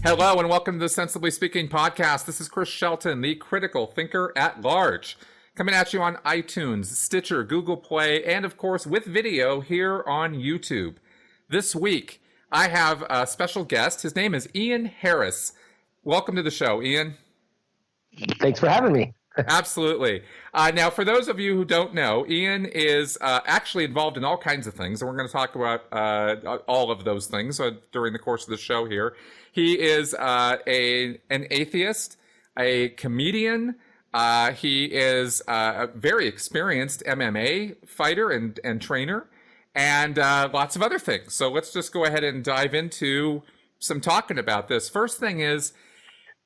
Hello and welcome to the Sensibly Speaking podcast. This is Chris Shelton, the critical thinker at large, coming at you on iTunes, Stitcher, Google Play, and of course with video here on YouTube. This week, I have a special guest. His name is Ian Harris. Welcome to the show, Ian. Thanks for having me. Absolutely. Now, for those of you who don't know, Ian is actually involved in all kinds of things, and we're going to talk about all of those things during the course of the show here. He is an atheist, a comedian. He is a very experienced MMA fighter and trainer, and lots of other things. So let's just go ahead and dive into some talking about this. First thing is,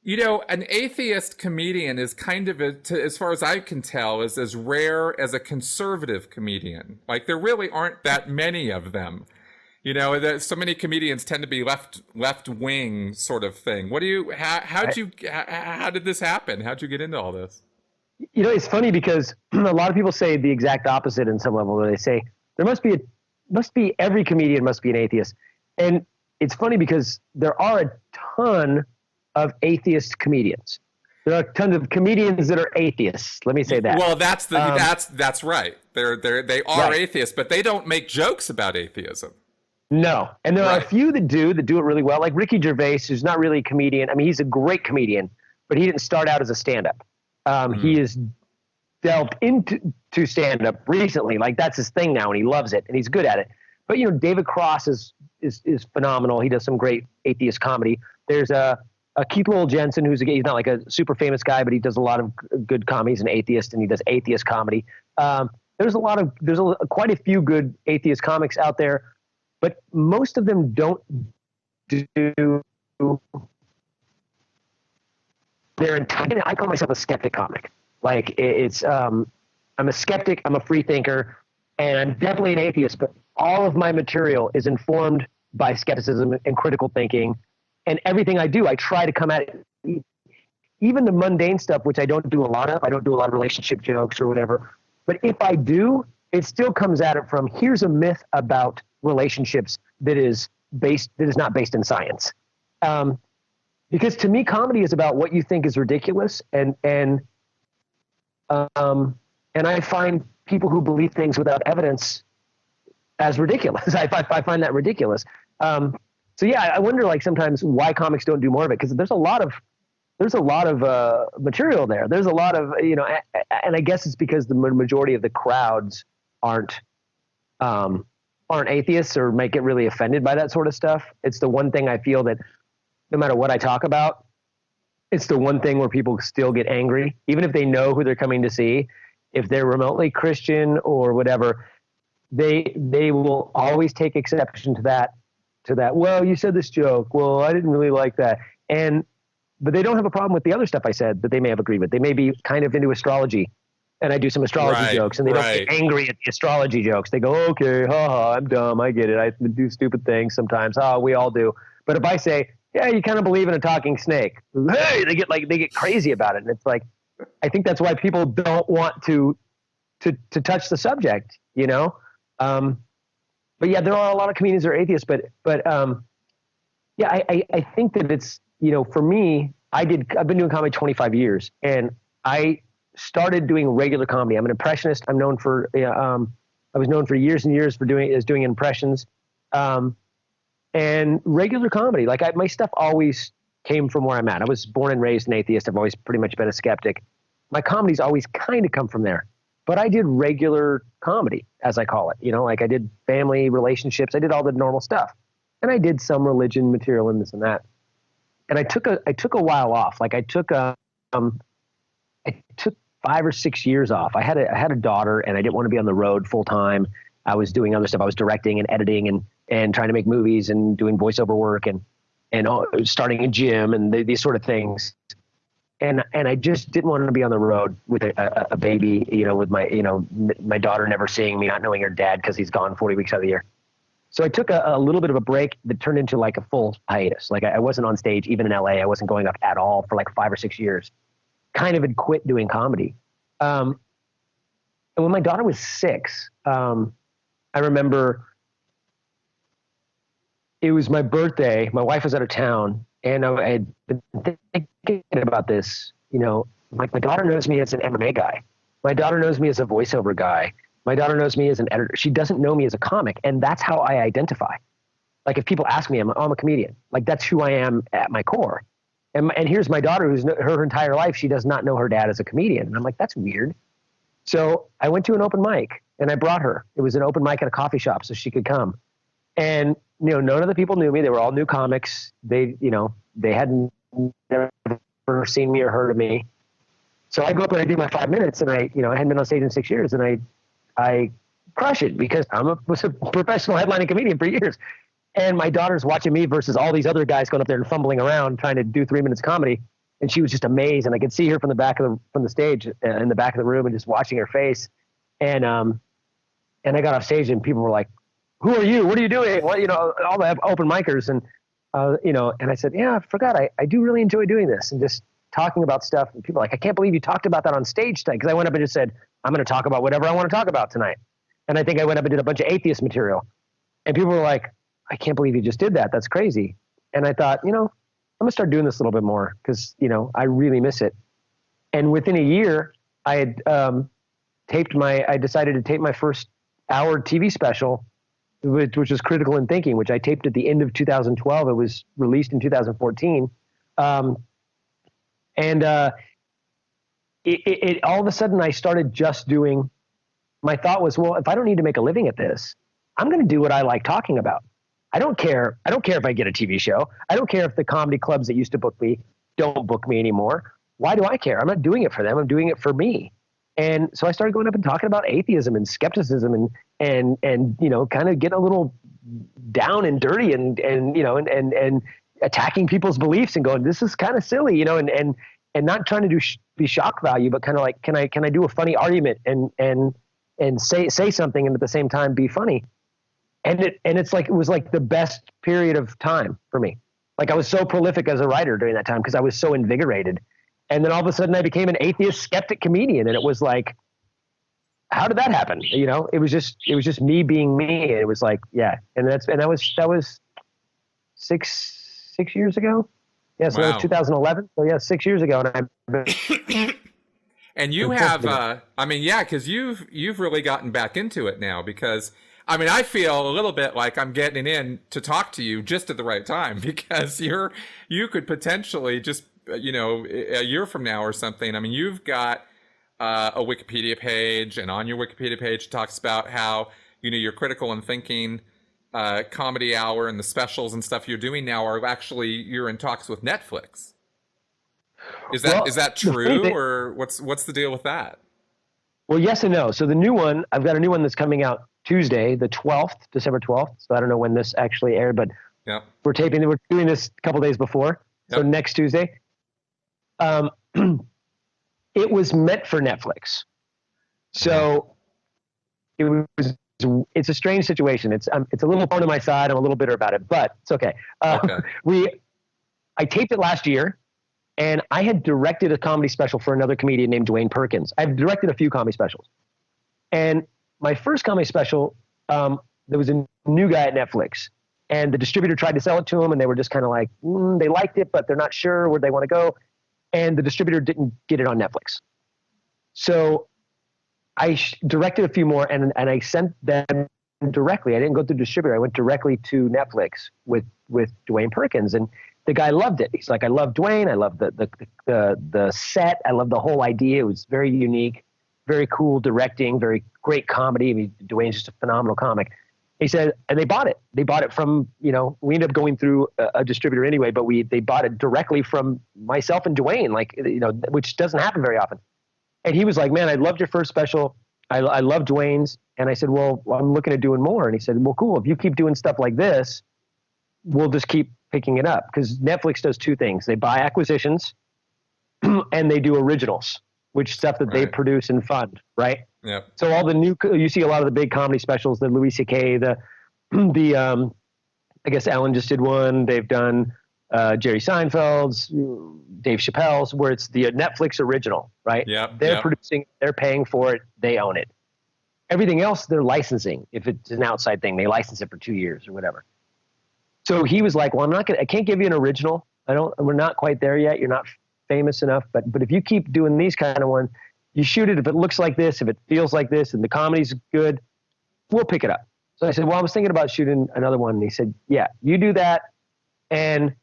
you know, an atheist comedian is kind of, as far as I can tell, is as rare as a conservative comedian. Like, there really aren't that many of them. You know, so many comedians tend to be left wing sort of thing. What do you? How did this happen? How'd you get into all this? You know, it's funny because a lot of people say the exact opposite in some level. Where they say there must be every comedian must be an atheist, and it's funny because there are a ton of atheist comedians. There are tons of comedians that are atheists. Let me say that. Well, that's right. They are right. Atheists, but they don't make jokes about atheism. No, and there are a few that do it really well. Like Ricky Gervais, who's not really a comedian. I mean, he's a great comedian, but he didn't start out as a stand-up. He has delved into stand-up recently. Like, that's his thing now, and he loves it, and he's good at it. But you know, David Cross is phenomenal. He does some great atheist comedy. There's a Keith Lowell Jensen, he's not like a super famous guy, but he does a lot of good comedy. He's an atheist, and he does atheist comedy. There's quite a few good atheist comics out there, but most of them don't do their entire. I call myself a skeptic comic. Like, I'm a skeptic. I'm a free thinker, and I'm definitely an atheist. But all of my material is informed by skepticism and critical thinking. And everything I do, I try to come at it, even the mundane stuff, which I don't do a lot of. I don't do a lot of relationship jokes or whatever. But if I do, it still comes at it from, here's a myth about relationships that is not based in science. Because to me, comedy is about what you think is ridiculous, and I find people who believe things without evidence as ridiculous. I find that ridiculous. So yeah, I wonder, like, sometimes why comics don't do more of it, because there's a lot of material there. There's a lot of, you know, and I guess it's because the majority of the crowds aren't atheists or might get really offended by that sort of stuff. It's the one thing I feel that no matter what I talk about, it's the one thing where people still get angry, even if they know who they're coming to see. If they're remotely Christian or whatever, they will always take exception to that. Well, you said this joke. Well, I didn't really like that. But they don't have a problem with the other stuff I said that they may have agreed with. They may be kind of into astrology, and I do some astrology jokes, and they don't get angry at the astrology jokes. They go, okay, I'm dumb. I get it. I do stupid things sometimes. We all do. But if I say, yeah, you kind of believe in a talking snake, hey, they get crazy about it. And it's like, I think that's why people don't want to touch the subject, you know? But yeah, there are a lot of comedians that are atheists, but yeah, I think that it's, you know, for me, I've been doing comedy 25 years, and I started doing regular comedy. I'm an impressionist. I was known for years and years for doing impressions, and regular comedy. Like, my stuff always came from where I'm at. I was born and raised an atheist. I've always pretty much been a skeptic. My comedy's always kind of come from there. But I did regular comedy, as I call it. You know, like, I did family, relationships. I did all the normal stuff. And I did some religion material and this and that. And I took a while off. Like, I took 5 or 6 years off. I had a daughter, and I didn't want to be on the road full time. I was doing other stuff. I was directing and editing and trying to make movies and doing voiceover work and starting a gym and these sort of things. And I just didn't want to be on the road with a baby, you know, with my daughter never seeing me, not knowing her dad because he's gone 40 weeks out of the year. So I took a little bit of a break that turned into like a full hiatus. Like, I wasn't on stage, even in LA. I wasn't going up at all for like 5 or 6 years. Kind of had quit doing comedy. And when my daughter was 6, I remember it was my birthday. My wife was out of town, And I had been thinking about this, you know, like my daughter knows me as an MMA guy. My daughter knows me as a voiceover guy. My daughter knows me as an editor. She doesn't know me as a comic. And that's how I identify. Like if people ask me, I'm a comedian. Like that's who I am at my core. And here's my daughter who's her entire life, she does not know her dad as a comedian. And I'm like, that's weird. So I went to an open mic and I brought her. It was an open mic at a coffee shop so she could come. And, you know, none of the people knew me. They were all new comics. They, you know, they hadn't never seen me or heard of me. So I go up and I do my 5 minutes and I hadn't been on stage in 6 years and I crush it because was a professional headlining comedian for years. And my daughter's watching me versus all these other guys going up there and fumbling around trying to do 3 minutes comedy. And she was just amazed. And I could see her from the stage in the back of the room and just watching her face. And I got off stage and people were like, who are you? What are you doing? What, you know, all the open micers. And, you know, and I said, yeah, I forgot. I do really enjoy doing this and just talking about stuff. And people are like, I can't believe you talked about that on stage tonight. Cause I went up and just said, I'm going to talk about whatever I want to talk about tonight. And I think I went up and did a bunch of atheist material and people were like, I can't believe you just did that. That's crazy. And I thought, you know, I'm gonna start doing this a little bit more because, you know, I really miss it. And within a year I had I decided to tape my first hour TV special, which was Critical in Thinking, which I taped at the end of 2012. It was released in 2014. It all of a sudden I started just doing, my thought was, well, if I don't need to make a living at this, I'm going to do what I like talking about. I don't care if I get a TV show. I don't care if the comedy clubs that used to book me don't book me anymore. Why do I care? I'm not doing it for them. I'm doing it for me. And so I started going up and talking about atheism and skepticism and you know, kind of getting a little down and dirty and you know, and attacking people's beliefs and going, this is kind of silly, you know, and not trying to be shock value, but kind of like, can I do a funny argument and say something and at the same time be funny? And it was like the best period of time for me. Like I was so prolific as a writer during that time because I was so invigorated. And then all of a sudden I became an atheist skeptic comedian. And it was like, how did that happen? You know, it was just me being me. And it was like, yeah. And that was six years ago. Yeah. So that was 2011. So yeah, 6 years ago. And and you have, I mean, yeah, cause you've really gotten back into it now because I mean, I feel a little bit like I'm getting in to talk to you just at the right time because you could potentially just, you know, a year from now or something. I mean, you've got a Wikipedia page, and on your Wikipedia page it talks about how, you know, your Critical and Thinking comedy hour and the specials and stuff you're doing now are actually, you're in talks with Netflix. Is that true, or what's the deal with that? Well, yes and no. So the new one, I've got a new one that's coming out Tuesday, the 12th, December 12th. So I don't know when this actually aired, but we're doing this a couple days before. Yep. So next Tuesday. It was meant for Netflix. So it's a strange situation. It's a little thorn on my side. I'm a little bitter about it, but it's okay. I taped it last year and I had directed a comedy special for another comedian named Dwayne Perkins. I've directed a few comedy specials. And my first comedy special, there was a new guy at Netflix and the distributor tried to sell it to him and they were just kind of like, they liked it, but they're not sure where they want to go. And the distributor didn't get it on Netflix. So I directed a few more and I sent them directly. I didn't go through the distributor. I went directly to Netflix with Dwayne Perkins, and the guy loved it. He's like, I love Dwayne. I love the set. I love the whole idea. It was very unique, very cool directing, very great comedy. I mean, Dwayne's just a phenomenal comic. He said, and they bought it. They bought it from, you know, we ended up going through a distributor anyway, but they bought it directly from myself and Dwayne, like, you know, which doesn't happen very often. And he was like, man, I loved your first special. I love Dwayne's. And I said, well, I'm looking at doing more. And he said, well, cool. If you keep doing stuff like this, we'll just keep picking it up. Because Netflix does two things. They buy acquisitions and they do originals, which stuff that they produce and fund, right? Yeah. So all the new, you see a lot of the big comedy specials, the Louis C.K., I guess Ellen just did one. They've done Jerry Seinfeld's, Dave Chappelle's, where it's the Netflix original, right? Yeah. They're producing, they're paying for it, they own it. Everything else, they're licensing. If it's an outside thing, they license it for 2 years or whatever. So he was like, well, I can't give you an original, we're not quite there yet. You're not famous enough, but if you keep doing these kind of ones, you shoot it. If it looks like this, if it feels like this, and the comedy's good, we'll pick it up. So I said, well, I was thinking about shooting another one. And he said, yeah, you do that. And,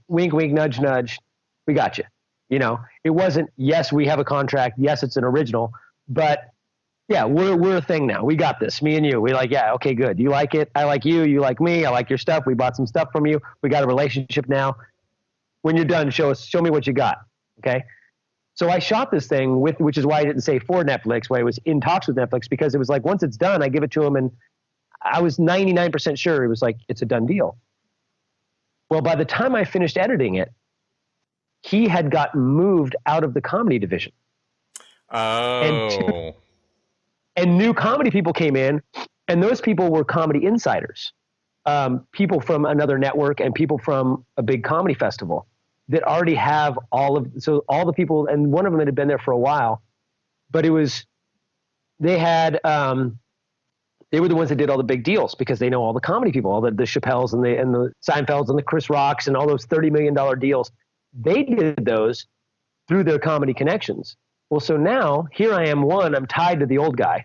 wink, wink, nudge, nudge. We got you. It wasn't, yes, we have a contract. Yes, it's an original, but yeah, we're a thing now. We got this, me and you. We like, yeah, okay, good. You like it. I like you. You like me. I like your stuff. We bought some stuff from you. We got a relationship now. When you're done, show me what you got. Okay. So I shot this thing which is why I didn't say for Netflix, why I was in talks with Netflix, because it was like, once it's done, I give it to him. And I was 99% sure it was like, it's a done deal. Well, by the time I finished editing it, he had gotten moved out of the comedy division. Oh. And new comedy people came in, and those people were comedy insiders, people from another network and people from a big comedy festival that already have all the people, and one of them had been there for a while, but they were the ones that did all the big deals because they know all the comedy people, all the Chappelles and the Seinfelds and the Chris Rocks and all those $30 million deals. They did those through their comedy connections. Well, so now here I am. I'm tied to the old guy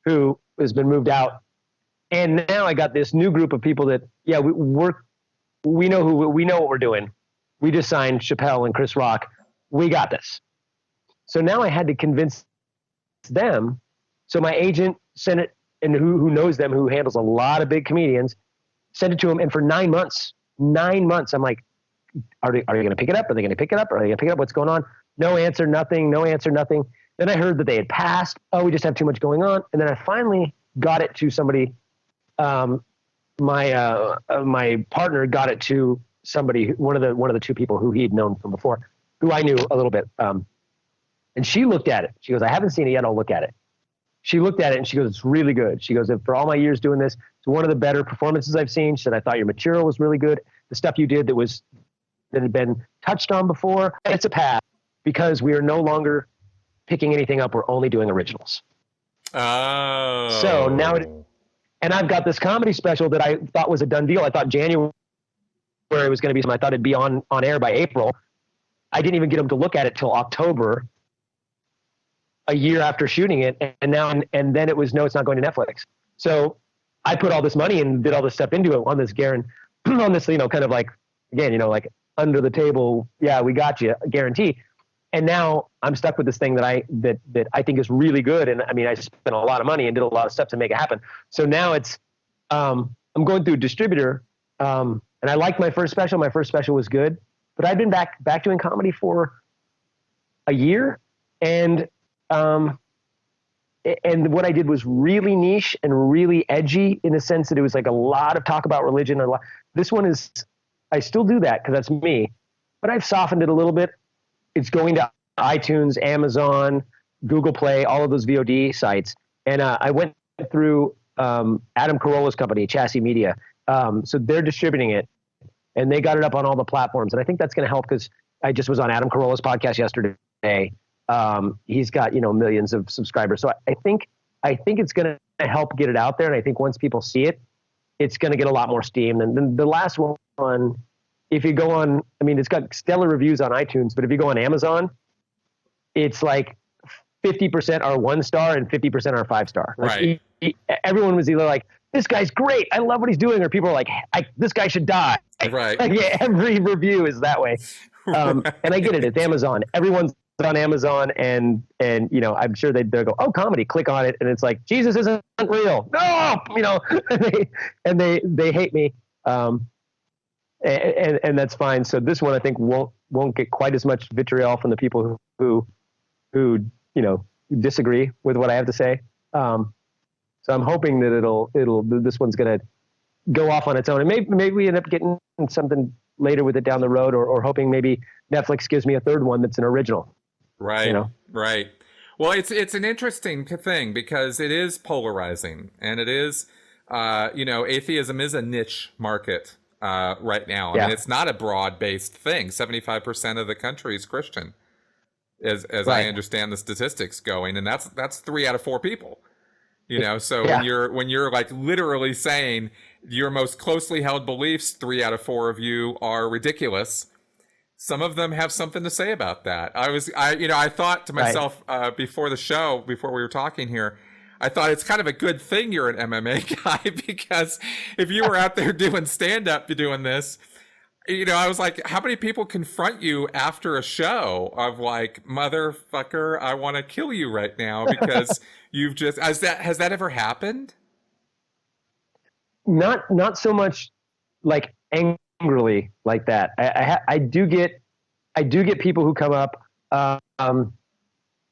who has been moved out. And now I got this new group of people that, yeah, we know what we're doing. We just signed Chappelle and Chris Rock. We got this. So now I had to convince them. So my agent sent it, and who knows them, who handles a lot of big comedians, sent it to him. And for 9 months, I'm like, are they going to pick it up? Are they going to pick it up? Are they going to pick it up? What's going on? No answer, nothing. Then I heard that they had passed. Oh, we just have too much going on. And then I finally got it to somebody. My partner got it to somebody, one of the two people who he'd known from before, who I knew a little bit. And she looked at it. She goes, I haven't seen it yet. I'll look at it. She looked at it and she goes, it's really good. She goes, for all my years doing this, it's one of the better performances I've seen. She said, I thought your material was really good. The stuff you did that had been touched on before, it's a pass because we are no longer picking anything up. We're only doing originals. Oh. So now and I've got this comedy special that I thought was a done deal. I thought January was going to be something. I thought it'd be on air by April. I didn't even get them to look at it till October, a year after shooting it. And then it was, no, it's not going to Netflix. So I put all this money and did all this stuff into it on this on this, kind of like, again, like under the table. Yeah, we got you, guarantee. And now I'm stuck with this thing that I think is really good. And I mean, I spent a lot of money and did a lot of stuff to make it happen. So now it's, I'm going through a distributor. And I liked my first special. My first special was good, but I'd been back doing comedy for a year. And what I did was really niche and really edgy in the sense that it was like a lot of talk about religion. This one is, I still do that because that's me, but I've softened it a little bit. It's going to iTunes, Amazon, Google Play, all of those VOD sites. And I went through Adam Carolla's company, Chassis Media. So they're distributing it, and they got it up on all the platforms. And I think that's going to help because I just was on Adam Carolla's podcast yesterday. He's got, millions of subscribers. So I think it's going to help get it out there. And I think once people see it, it's going to get a lot more steam. And then the last one, if you go on, I mean, it's got stellar reviews on iTunes, but if you go on Amazon, it's like 50% are 1 star and 50% are 5 star. Right. Everyone was either like, this guy's great, I love what he's doing, or people are like, this guy should die. Right. Like, yeah, every review is that way. And I get it. It's Amazon. Everyone's on Amazon, and I'm sure they'll go, oh, comedy, click on it, and it's like, Jesus isn't real. No, and they hate me. And that's fine. So this one I think won't get quite as much vitriol from the people who disagree with what I have to say. So I'm hoping that this one's going to go off on its own, and maybe we end up getting something later with it down the road, or hoping maybe Netflix gives me a third one that's an original. Right. Right. Well, it's an interesting thing because it is polarizing, and it is, atheism is a niche market. Right now. I mean, it's not a broad-based thing. 75% of the country is Christian, as right. I understand the statistics going, and that's 3 out of 4 people. So when you're like literally saying your most closely held beliefs, 3 out of 4 of you are ridiculous. Some of them have something to say about that. I thought to myself, before the show, before we were talking here, I thought it's kind of a good thing you're an MMA guy, because if you were out there doing stand-up, doing this, I was like, how many people confront you after a show of like, motherfucker, I want to kill you right now because you've just, has that ever happened? Not so much like angrily like that. I do get people who come up,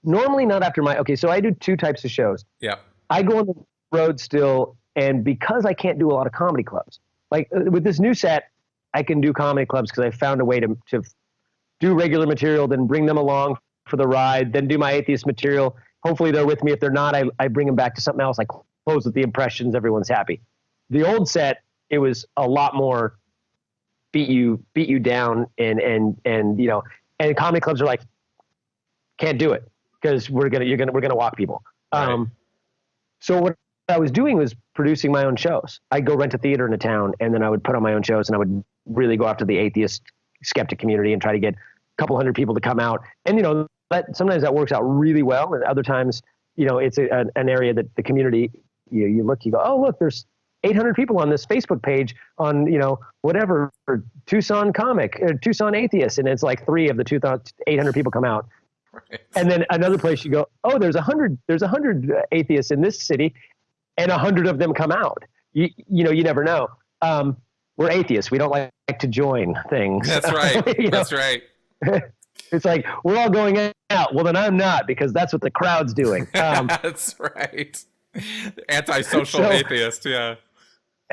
normally not after okay, so I do 2 types of shows. Yeah. I go on the road still, and because I can't do a lot of comedy clubs, like with this new set, I can do comedy clubs because I found a way to do regular material, then bring them along for the ride, then do my atheist material. Hopefully they're with me. If they're not, I bring them back to something else. I close with the impressions. Everyone's happy. The old set, it was a lot more beat you down, and comedy clubs are like, can't do it because we're gonna walk people. Right. So what I was doing was producing my own shows. I'd go rent a theater in a town, and then I would put on my own shows, and I would really go after the atheist skeptic community and try to get a couple hundred people to come out. And sometimes that works out really well, and other times it's an area that the community, you look, you go, oh look, there's 800 people on this Facebook page on, whatever, Tucson comic, Tucson atheist. And it's like 3 of the 800 people come out. Right. And then another place you go, oh, there's 100 atheists in this city, and 100 of them come out. You never know. We're atheists. We don't like to join things. That's right. That's right. It's like, we're all going out. Well, then I'm not, because that's what the crowd's doing. That's right. Antisocial atheist. Yeah.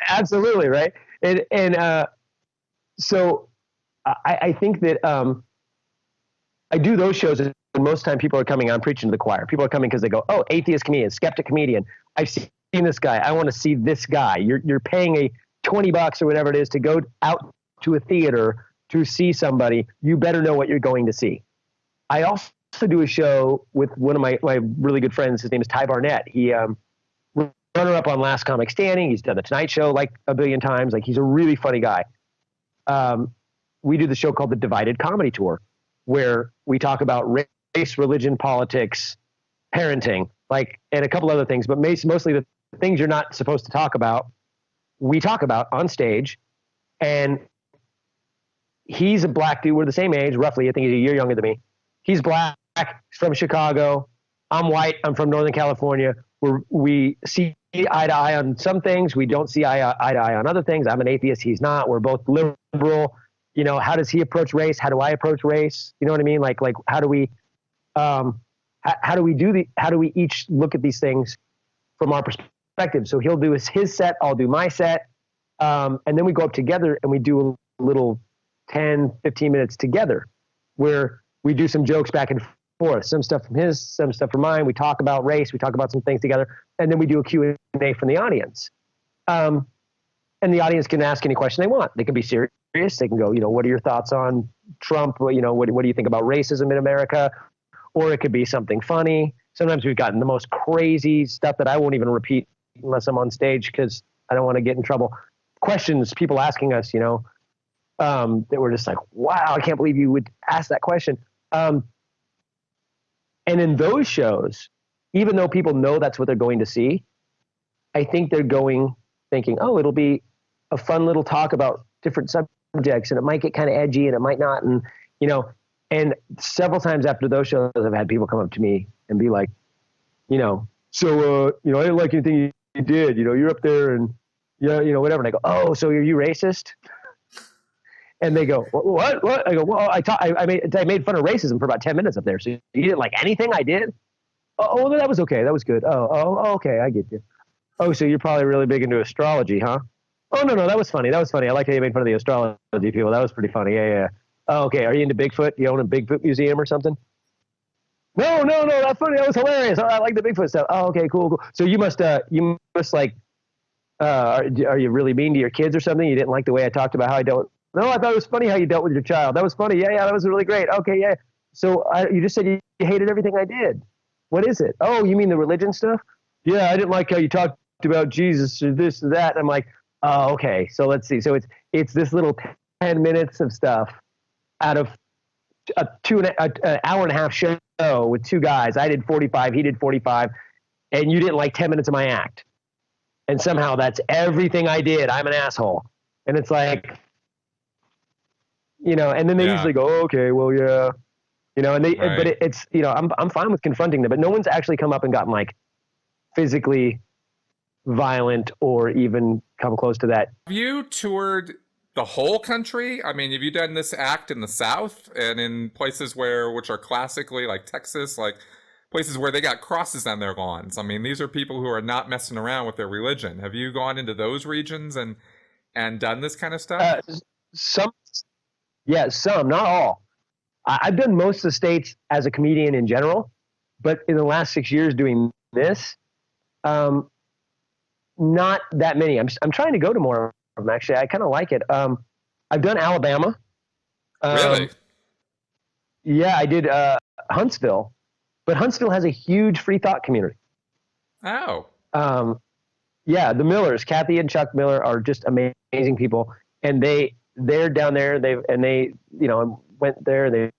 Absolutely. Right. So I think that I do those shows, and most time people are coming, I'm preaching to the choir. People are coming because they go, oh, atheist comedian, skeptic comedian. I've seen this guy. I want to see this guy. You're paying a $20 or whatever it is to go out to a theater to see somebody. You better know what you're going to see. I also do a show with one of my really good friends. His name is Ty Barnett. He runner-up on Last Comic Standing. He's done The Tonight Show like a billion times. Like, he's a really funny guy. We do the show called the Divided Comedy Tour, where we talk about race, religion, politics, parenting, and a couple other things, but mostly the things you're not supposed to talk about, we talk about on stage. And he's a black dude. We're the same age, roughly. I think he's a year younger than me. He's black. He's from Chicago. I'm white. I'm from Northern California. We see eye to eye on some things. We don't see eye to eye on other things. I'm an atheist. He's not. We're both liberal. How does he approach race? How do I approach race? You know what I mean? Like how do we each look at these things from our perspective? So he'll do his set. I'll do my set. And then we go up together and we do a little 10, 15 minutes together where we do some jokes back and forth, some stuff from his, some stuff from mine. We talk about race. We talk about some things together. And then we do a Q&A from the audience. And the audience can ask any question they want. They can be serious. They can go, what are your thoughts on Trump? What do you think about racism in America? Or it could be something funny. Sometimes we've gotten the most crazy stuff that I won't even repeat unless I'm on stage because I don't want to get in trouble. Questions, people asking us, that were just like, wow, I can't believe you would ask that question. And in those shows, even though people know that's what they're going to see, I think they're thinking, oh, it'll be a fun little talk about different subjects, and it might get kind of edgy and it might not. And, and several times after those shows, I've had people come up to me and be like, so, I didn't like anything you did, you're up there and, whatever. And I go, oh, so are you racist? And they go, what? I go, well, I made fun of racism for about 10 minutes up there. So you didn't like anything I did? Oh, that was okay. That was good. Oh, okay. I get you. Oh, so you're probably really big into astrology, huh? Oh, no, that was funny. I like how you made fun of the astrology people. That was pretty funny. Yeah. Oh, okay. Are you into Bigfoot? You own a Bigfoot museum or something? No, that's funny. That was hilarious. I like the Bigfoot stuff. Oh, okay, cool. So you must like, are you really mean to your kids or something? You didn't like the way I talked about how I dealt. No, I thought it was funny how you dealt with your child. That was funny. Yeah, that was really great. Okay, yeah. So you just said you hated everything I did. What is it? Oh, you mean the religion stuff? Yeah, I didn't like how you talked about Jesus or this or that. I'm like, Oh, okay. So let's see. So it's this little 10 minutes of stuff out of an hour and a half show with two guys. I did 45, he did 45, and you didn't like 10 minutes of my act. And somehow that's everything I did. I'm an asshole. And it's like, and then they usually go, oh, okay, well, yeah, and but it's, I'm fine with confronting them, but no one's actually come up and gotten like physically violent or even come close to that. Have you toured the whole country? I mean, have you done this act in the South and in places which are classically like Texas, like places where they got crosses on their lawns? I mean, these are people who are not messing around with their religion. Have you gone into those regions and done this kind of stuff? Some, not all. I've done most of the states as a comedian in general, but in the last 6 years doing this, not that many. I'm trying to go to more of them, actually. I kind of like it. I've done Alabama. Really? Yeah, I did Huntsville, but Huntsville has a huge free thought community. Oh. Yeah, the Millers, Kathy and Chuck Miller, are just amazing people, and they're down there. They went there. They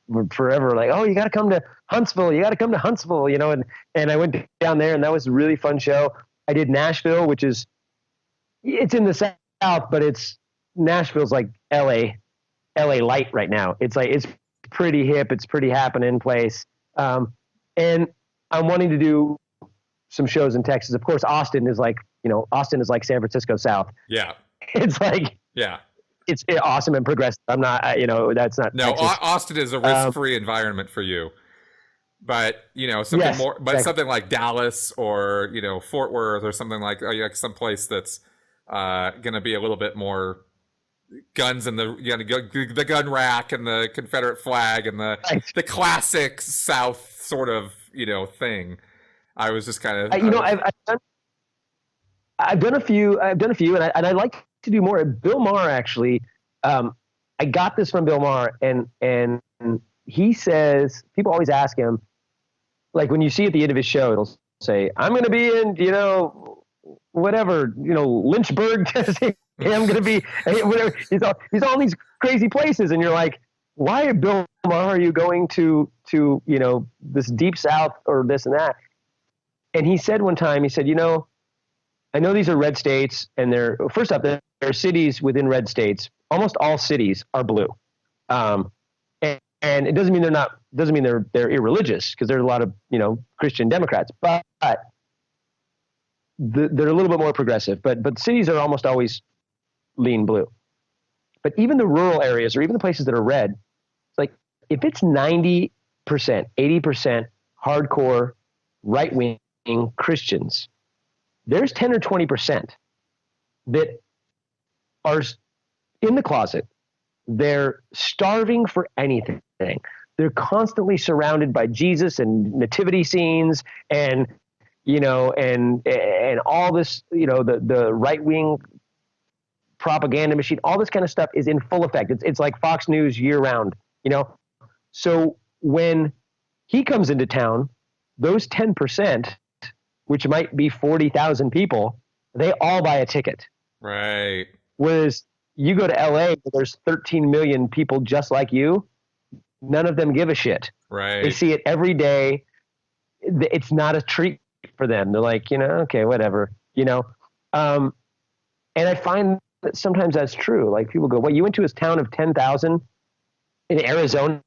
were forever like, oh, you got to come to Huntsville. You got to come to Huntsville. And I went down there, and that was a really fun show. I did Nashville, it's in the South, but Nashville's like LA light right now. It's pretty hip. It's pretty happening place. And I'm wanting to do some shows in Texas. Of course, Austin is like San Francisco South. Yeah. It's like, yeah, it's awesome and progressive. I'm not, that's not. No, Texas. Austin is a risk-free environment for you. But, something more, but exactly. Something like Dallas or, Fort Worth or something like some place that's going to be a little bit more guns and the gun rack and the Confederate flag and the classic South sort of, thing. I was just kind of, I've done a few, and I'd like to do more. Bill Maher, actually, I got this from Bill Maher, and he says, people always ask him, like when you see at the end of his show, it'll say, I'm going to be in, whatever, Lynchburg, Tennessee. I'm going to be, whatever. He's all these crazy places. And you're like, why, Bill Maher, are you going to this deep South or this and that? And he said one time, I know these are red states, and first off, there are cities within red states. Almost all cities are blue. And it doesn't mean they're irreligious, because there's a lot of, Christian Democrats, but they're a little bit more progressive, but cities are almost always lean blue. But even the rural areas, or even the places that are red, it's like, if it's 90%, 80% hardcore right-wing Christians, there's 10 or 20% that are in the closet. They're starving for anything. They're constantly surrounded by Jesus and nativity scenes and all this, the right-wing propaganda machine, all this kind of stuff is in full effect. It's like Fox News year round, So when he comes into town, those 10%, which might be 40,000 people, they all buy a ticket. Right. Whereas you go to LA, where there's 13 million people just like you, none of them give a shit. Right. They see it every day. It's not a treat for them. They're like, okay, whatever, And I find that sometimes that's true. Like, people go, well, you went to a town of 10,000 in Arizona,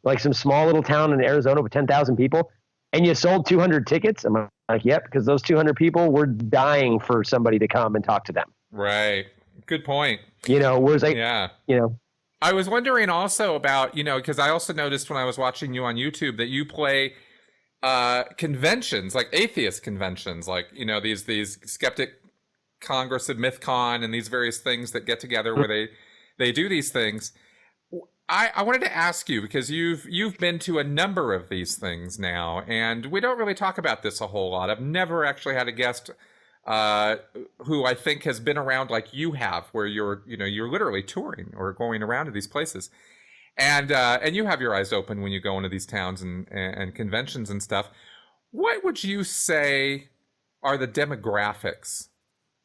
like some small little town in Arizona with 10,000 people, and you sold 200 tickets? I'm like, yep, because those 200 people were dying for somebody to come and talk to them. Right. Good point. Whereas I was wondering also about, because I also noticed when I was watching you on YouTube that you play conventions, like atheist conventions, like, these Skeptic Congress and MythCon and these various things that get together where they do these things. I wanted to ask you, because you've been to a number of these things now, and we don't really talk about this a whole lot. I've never actually had a guest who I think has been around like you have, where you're literally touring or going around to these places, and you have your eyes open when you go into these towns and conventions and stuff. What would you say are the demographics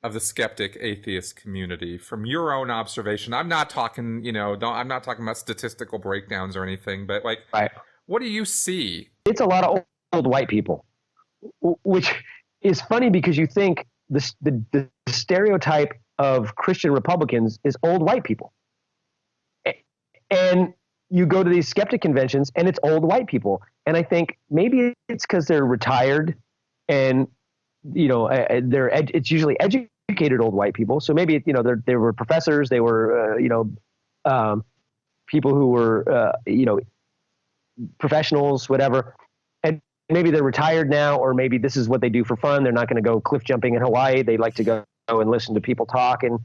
of the skeptic atheist community from your own observation? I'm not talking, I'm not talking about statistical breakdowns or anything, but like, right. What do you see? It's a lot of old white people, which is funny because you think the stereotype of Christian Republicans is old white people. And you go to these skeptic conventions and it's old white people. And I think maybe it's because they're retired and, it's usually educated old white people. So maybe, they were professors, they were, people who were, professionals, whatever. And maybe they're retired now, or maybe this is what they do for fun. They're not going to go cliff jumping in Hawaii. They like to go and listen to people talk and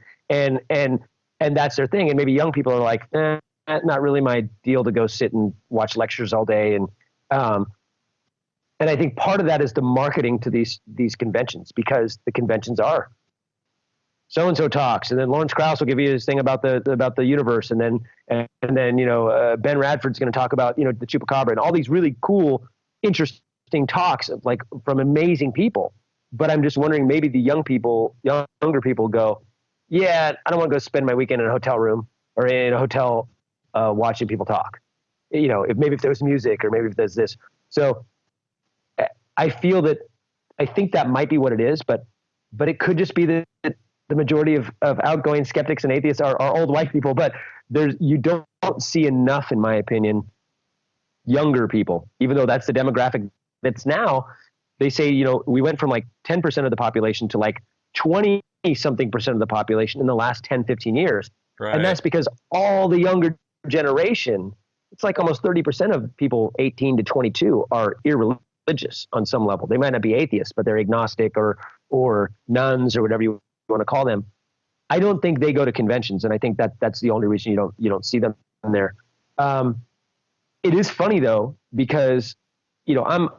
that's their thing. And maybe young people are like, not really my deal to go sit and watch lectures all day. And I think part of that is the marketing to these conventions, because the conventions are so-and-so talks, and then Lawrence Krauss will give you his thing about the universe, and then Ben Radford's going to talk about the chupacabra and all these really cool, interesting talks of, like, from amazing people. But I'm just wondering, maybe the younger people go, yeah, I don't want to go spend my weekend in a hotel room or in a hotel watching people talk. If there was music, or maybe if there's this. So I think that might be what it is, but it could just be that the majority of outgoing skeptics and atheists are old white people, but you don't see enough, in my opinion, younger people, even though that's the demographic that's now. They say, we went from like 10% of the population to like 20 something percent of the population in the last 10, 15 years. Right. And that's because all the younger generation, it's like almost 30% of people 18 to 22 are irreligious on some level. They might not be atheists, but they're agnostic or nuns or whatever you want to call them. I don't think they go to conventions, and I think that's the only reason you don't see them there. It is funny though, because I'm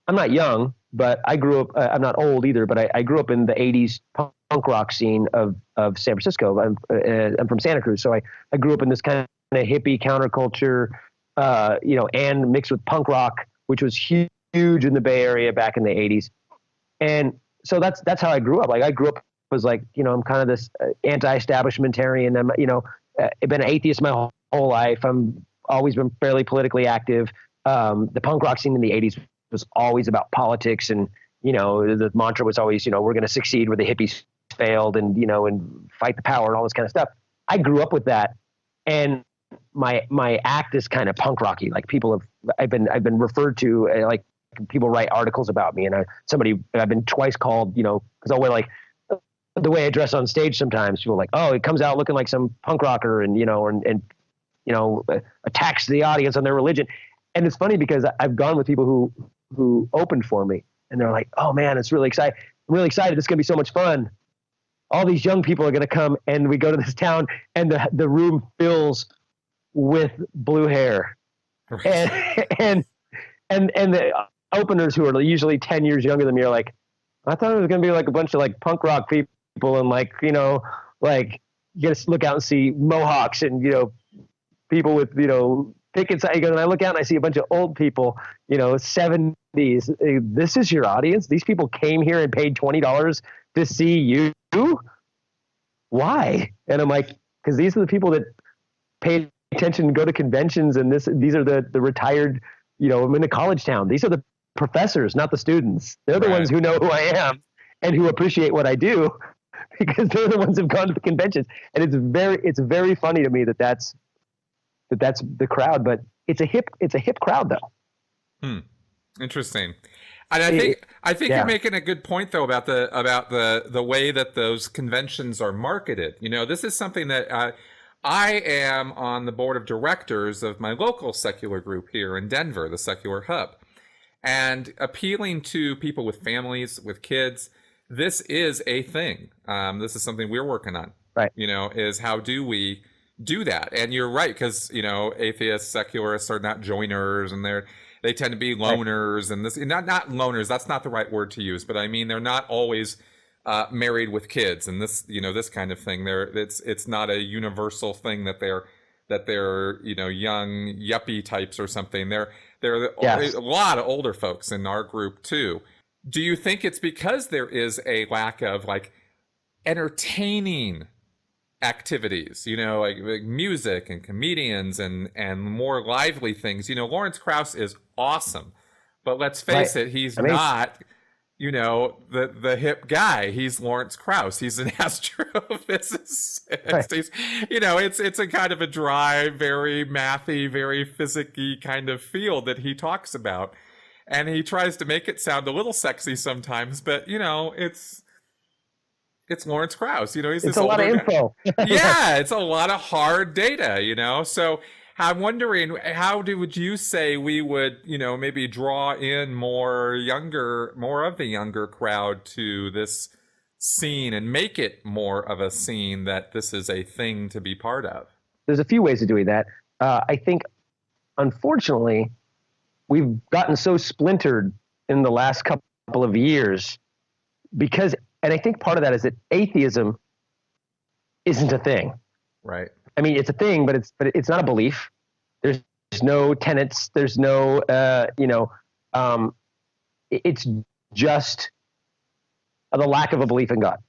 not young, but I grew up. I'm not old either, but I grew up in the '80s punk rock scene of San Francisco. I'm from Santa Cruz, so I grew up in this kind of hippie counterculture, and mixed with punk rock, which was huge in the Bay Area back in the '80s, and so that's how I grew up. Like, I grew up was like, I'm kind of this anti-establishmentarian. I've been an atheist my whole life. I'm always been fairly politically active. The punk rock scene in the '80s was always about politics, and the mantra was always, we're going to succeed where the hippies failed, and and fight the power and all this kind of stuff. I grew up with that, and my act is kind of punk rocky. Like, I've been referred to, like, people write articles about me, and I've been twice called, because I'll wear, like, the way I dress on stage. Sometimes people are like, oh, it comes out looking like some punk rocker, and attacks the audience on their religion. And it's funny because I've gone with people who opened for me, and they're like, oh man, it's really exciting. I'm really excited. It's going to be so much fun. All these young people are going to come, and we go to this town, and the room fills with blue hair. and the openers, who are usually 10 years younger than me, are like, I thought it was going to be like a bunch of like punk rock people, and like, like, you got to look out and see mohawks and, people with, pickets. And I look out and I see a bunch of old people, 70s. This is your audience? These people came here and paid $20 to see you? Why? And I'm like, because these are the people that pay attention and go to conventions, and these are the retired, I'm in a college town. These are the professors, not the students. They're the ones who know who I am and who appreciate what I do, because they're the ones who've gone to the conventions. And it's very funny to me that's the crowd, but it's a hip crowd though. Interesting. And I think you're making a good point though about the way that those conventions are marketed. This is something that I am on the board of directors of my local secular group here in Denver, the Secular Hub. And appealing to people with families, with kids, this is a thing. This is something we're working on. Right. Is how do we do that? And you're right, because atheists, secularists are not joiners, and they tend to be loners, and this not loners. That's not the right word to use, but I mean they're not always married with kids, and this this kind of thing. It's not a universal thing that they're young yuppie types or something. There are a lot of older folks in our group too. Do you think it's because there is a lack of like entertaining activities, like music and comedians and more lively things. Lawrence Krauss is awesome, but let's face it, he's not, the hip guy. He's Lawrence Krauss. He's an astrophysicist. Right. It's a kind of a dry, very mathy, very physics-y kind of field that he talks about. And he tries to make it sound a little sexy sometimes, but it's Lawrence Krauss. He's it's a lot of info. Yeah, it's a lot of hard data. So I'm wondering, would you say we would, maybe draw in more of the younger crowd to this scene and make it more of a scene that this is a thing to be part of? There's a few ways of doing that. I think, unfortunately, we've gotten so splintered in the last couple of years because, and I think part of that is that atheism isn't a thing. Right. I mean, it's a thing, but it's not a belief. There's no tenets. There's no, it's just the lack of a belief in God.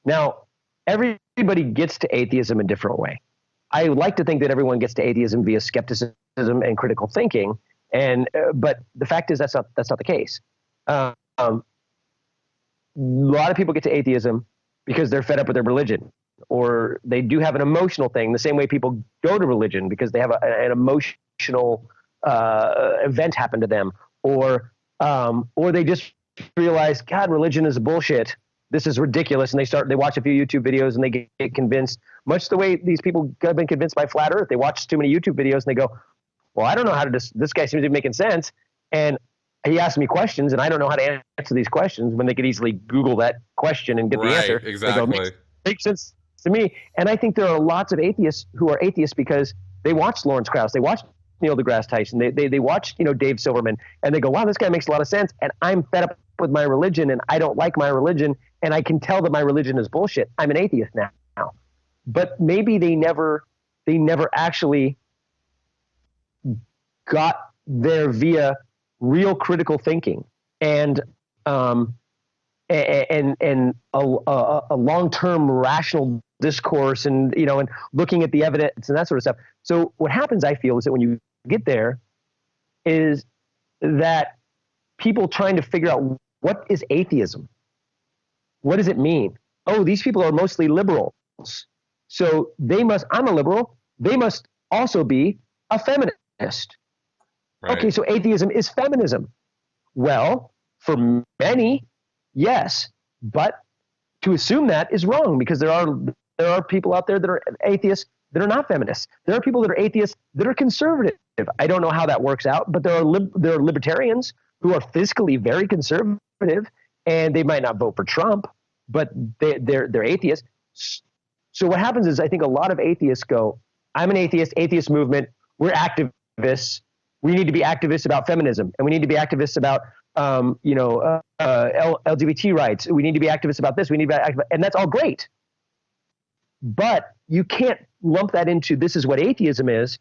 Now, everybody gets to atheism a different way. I would like to think that everyone gets to atheism via skepticism and critical thinking. But the fact is that's not the case. A lot of people get to atheism because they're fed up with their religion, or they do have an emotional thing, the same way people go to religion because they have an emotional event happen to them, or they just realize, God, religion is bullshit. This is ridiculous, and they watch a few YouTube videos and they get convinced, much the way these people have been convinced by flat Earth. They watch too many YouTube videos and they go, well, I don't know how to this guy seems to be making sense. And he asked me questions and I don't know how to answer these questions, when they could easily Google that question and get the answer. Exactly. They go, makes sense to me. And I think there are lots of atheists who are atheists because they watched Lawrence Krauss, they watched Neil deGrasse Tyson, they watched, Dave Silverman, and they go, wow, this guy makes a lot of sense. And I'm fed up with my religion and I don't like my religion. And I can tell that my religion is bullshit. I'm an atheist now. But maybe they never actually got there via real critical thinking and a long-term rational discourse and looking at the evidence and that sort of stuff. So what happens, I feel, is that when you get there, is that people trying to figure out what is atheism, what does it mean? Oh, these people are mostly liberals, so I'm a liberal, they must also be a feminist. Right. Okay, so atheism is feminism. Well, for many, yes, but to assume that is wrong, because there are people out there that are atheists that are not feminists. There are people that are atheists that are conservative. I don't know how that works out, but there are libertarians who are fiscally very conservative, and they might not vote for Trump, but they're atheists. So what happens is, I think a lot of atheists go, I'm an atheist movement, we're activists. We need to be activists about feminism, and we need to be activists about, LGBT rights. We need to be activists about this. We need to be and that's all great. But you can't lump that into this is what atheism is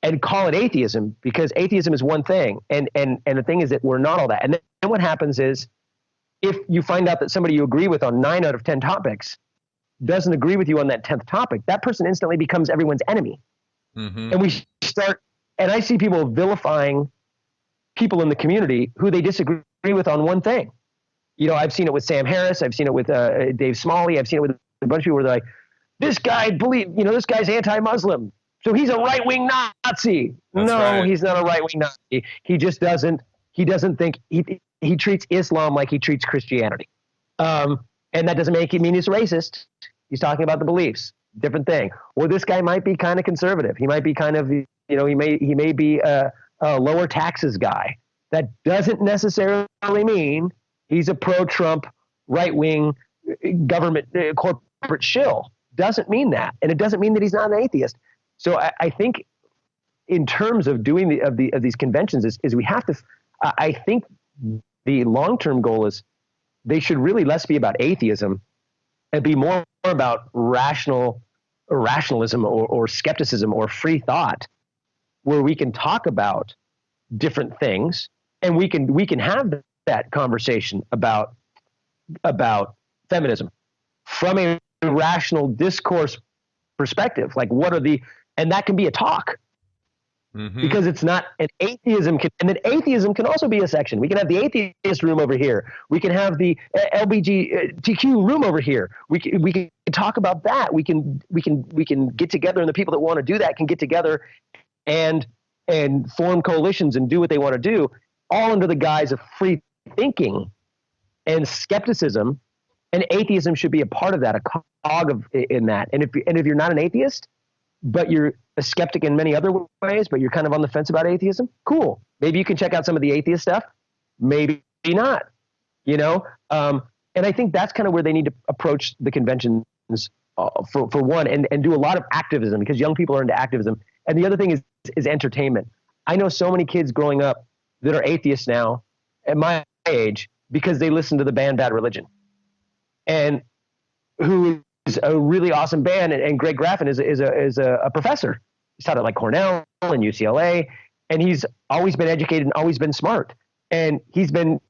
and call it atheism, because atheism is one thing. And the thing is that we're not all that. And then what happens is, if you find out that somebody you agree with on 9 out of 10 topics doesn't agree with you on that 10th topic, that person instantly becomes everyone's enemy. Mm-hmm. And I see people vilifying people in the community who they disagree with on one thing. I've seen it with Sam Harris. I've seen it with Dave Smalley. I've seen it with a bunch of people where they're like, this guy's anti-Muslim, so he's a right-wing Nazi. That's right. He's not a right-wing Nazi. He just doesn't think, he treats Islam like he treats Christianity. And that doesn't make it mean he's racist. He's talking about the beliefs. Different thing. Or this guy might be kind of conservative. He might be kind of, he may be a lower taxes guy. That doesn't necessarily mean he's a pro-Trump, right-wing government corporate shill. Doesn't mean that. And it doesn't mean that he's not an atheist. So I think in terms of doing of these conventions is we have to, I think the long-term goal is they should really less be about atheism and be more about rationalism or skepticism or free thought, where we can talk about different things and we can have that conversation about feminism from a rational discourse perspective. Like, and that can be a talk. Because it's not an atheism, and then atheism can also be a section. We can have the atheist room over here. We can have the LGBTQ room over here. We can talk about that. We can get together, and the people that want to do that can get together and form coalitions and do what they want to do, all under the guise of free thinking and skepticism. And atheism should be a part of that, a cog in that. And if you're not an atheist, but you're a skeptic in many other ways, but you're kind of on the fence about atheism, cool.Maybe you can check out some of the atheist stuff. Maybe not, And I think that's kind of where they need to approach the conventions for one, and do a lot of activism, because young people are into activism. And the other thing is entertainment. I know so many kids growing up that are atheists now at my age because they listen to the band Bad Religion, and who is a really awesome band. And Greg Graffin is a professor. He's taught at like Cornell and UCLA, and he's always been educated and always been smart. And he's been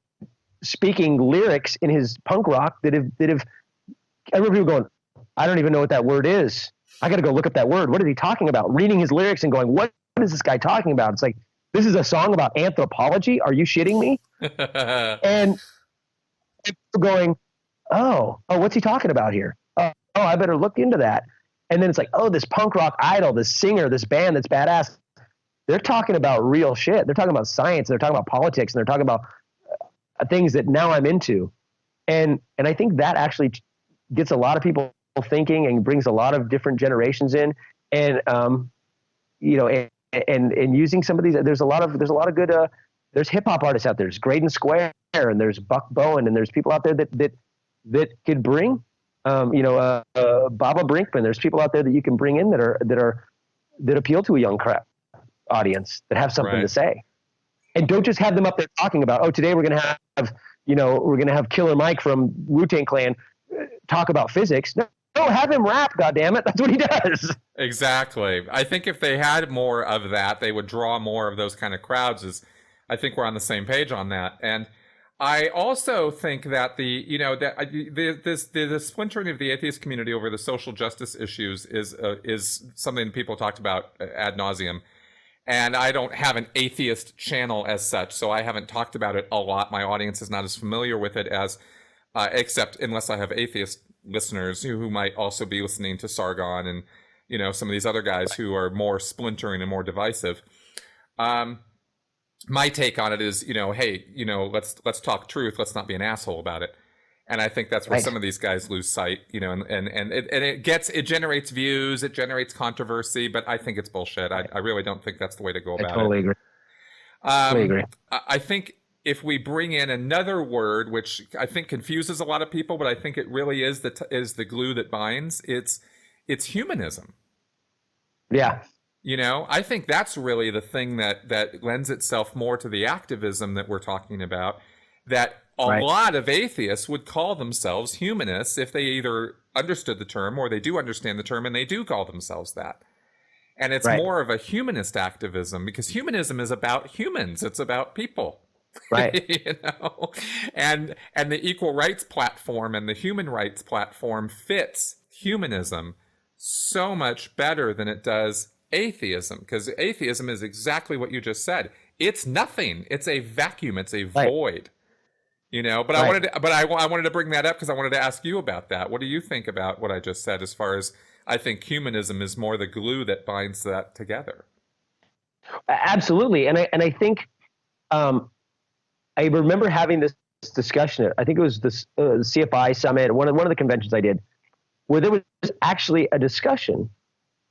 speaking lyrics in his punk rock that have I remember people going, I don't even know what that word is. I got to go look up that word. What is he talking about? Reading his lyrics and going, what is this guy talking about? It's like, this is a song about anthropology. Are you shitting me? And people going, oh, what's he talking about here? Oh, I better look into that. And then it's like, oh, this punk rock idol, this singer, this band that's badass. They're talking about real shit. They're talking about science. They're talking about politics. And they're talking about things that now I'm into. And I think that actually gets a lot of people thinking and brings a lot of different generations in. And, and using some of these, there's a lot of good, there's hip hop artists out there. There's Graydon Square, and there's Buck Bowen, and there's people out there that could bring, Baba Brinkman. There's people out there that you can bring in that appeal to a young audience, that have something to say, and don't just have them up there talking about, oh, today we're going to have Killer Mike from Wu-Tang Clan talk about physics. No, have him rap, goddammit. That's what he does. Exactly. I think if they had more of that, they would draw more of those kind of crowds. I think we're on the same page on that. And I also think that the splintering of the atheist community over the social justice issues is something people talked about ad nauseum. And I don't have an atheist channel as such, so I haven't talked about it a lot. My audience is not as familiar with it as, except unless I have atheist listeners who might also be listening to Sargon and, some of these other guys who are more splintering and more divisive. My take on it is, hey, let's talk truth. Let's not be an asshole about it. And I think that's where some of these guys lose sight, and it generates views, it generates controversy, but I think it's bullshit. I really don't think that's the way to go about it. I totally agree. I think if we bring in another word, which I think confuses a lot of people, but I think it really is the glue that binds, it's humanism. Yeah. I think that's really the thing that lends itself more to the activism that we're talking about, that a lot of atheists would call themselves humanists if they either understood the term or they do understand the term and they do call themselves that. And it's more of a humanist activism, because humanism is about humans. It's about people. Right. And the equal rights platform and the human rights platform fits humanism so much better than it does atheism, because atheism is exactly what you just said. It's nothing. It's a vacuum. It's a void. But I wanted to bring that up because I wanted to ask you about that. What do you think about what I just said, as far as I think humanism is more the glue that binds that together? Absolutely. And I think I remember having this discussion. I think it was the CFI summit, one of the conventions I did, where there was actually a discussion,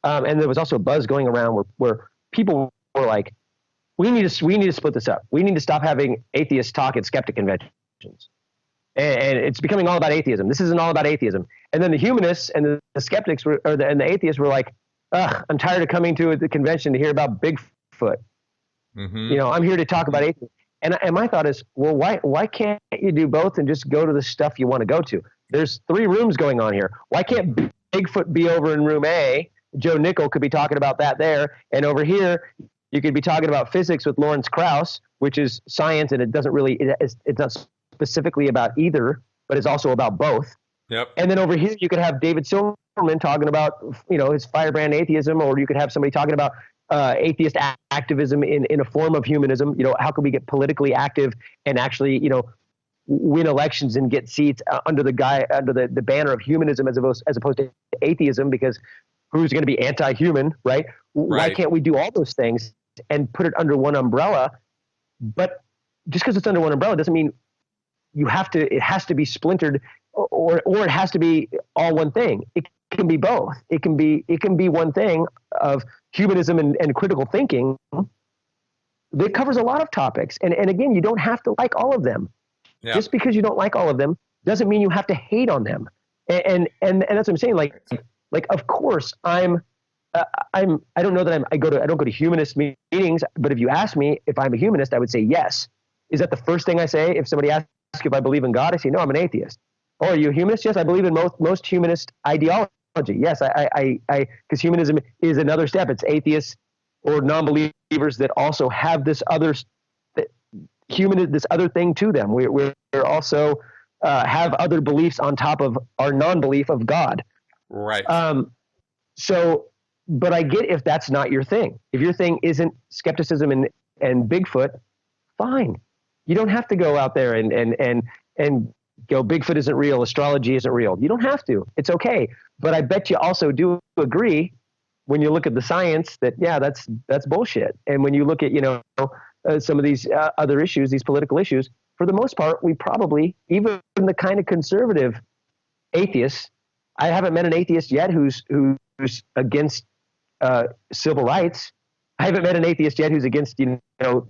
and there was also a buzz going around where people were like, we need to split this up. We need to stop having atheist talk at skeptic conventions. And it's becoming all about atheism. This isn't all about atheism. And then the humanists and the skeptics and the atheists were like, I'm tired of coming to the convention to hear about Bigfoot. Mm-hmm. I'm here to talk about atheism. And my thought is, well, why can't you do both and just go to the stuff you want to go to? There's 3 rooms going on here. Why can't Bigfoot be over in room A? Joe Nickel could be talking about that there. And over here, you could be talking about physics with Lawrence Krauss, which is science, and it doesn't really, it's not specifically about either, but it's also about both. Yep. And then over here, you could have David Silverman talking about, his firebrand atheism, or you could have somebody talking about atheist activism in a form of humanism. How can we get politically active and actually, win elections and get seats under the banner of humanism as opposed to atheism? Because who's going to be anti-human, right? Why can't we do all those things and put it under one umbrella? But just because it's under one umbrella doesn't mean it has to be splintered, or it has to be all one thing. It can be both. It can be one thing of humanism and critical thinking that covers a lot of topics. And again, you don't have to like all of them. Yeah. Just because you don't like all of them doesn't mean you have to hate on them. And that's what I'm saying. Like of course I don't know that I don't go to humanist meetings, but if you ask me if I'm a humanist, I would say yes. Is that the first thing I say? If somebody asks if I believe in God, I say, no, I'm an atheist. Oh, are you a humanist? Yes, I believe in most humanist ideology. Yes, I because humanism is another step. It's atheists or non-believers that also have this other thing to them. We're also have other beliefs on top of our non-belief of God. Right. So, but I get if that's not your thing. If your thing isn't skepticism and Bigfoot, fine. You don't have to go out there and go, Bigfoot isn't real, astrology isn't real. You don't have to. It's okay. But I bet you also do agree when you look at the science that, yeah, that's bullshit. And when you look at, some of these other issues, these political issues, for the most part, we probably, even the kind of conservative atheists, I haven't met an atheist yet who's against civil rights. I haven't met an atheist yet who's against, I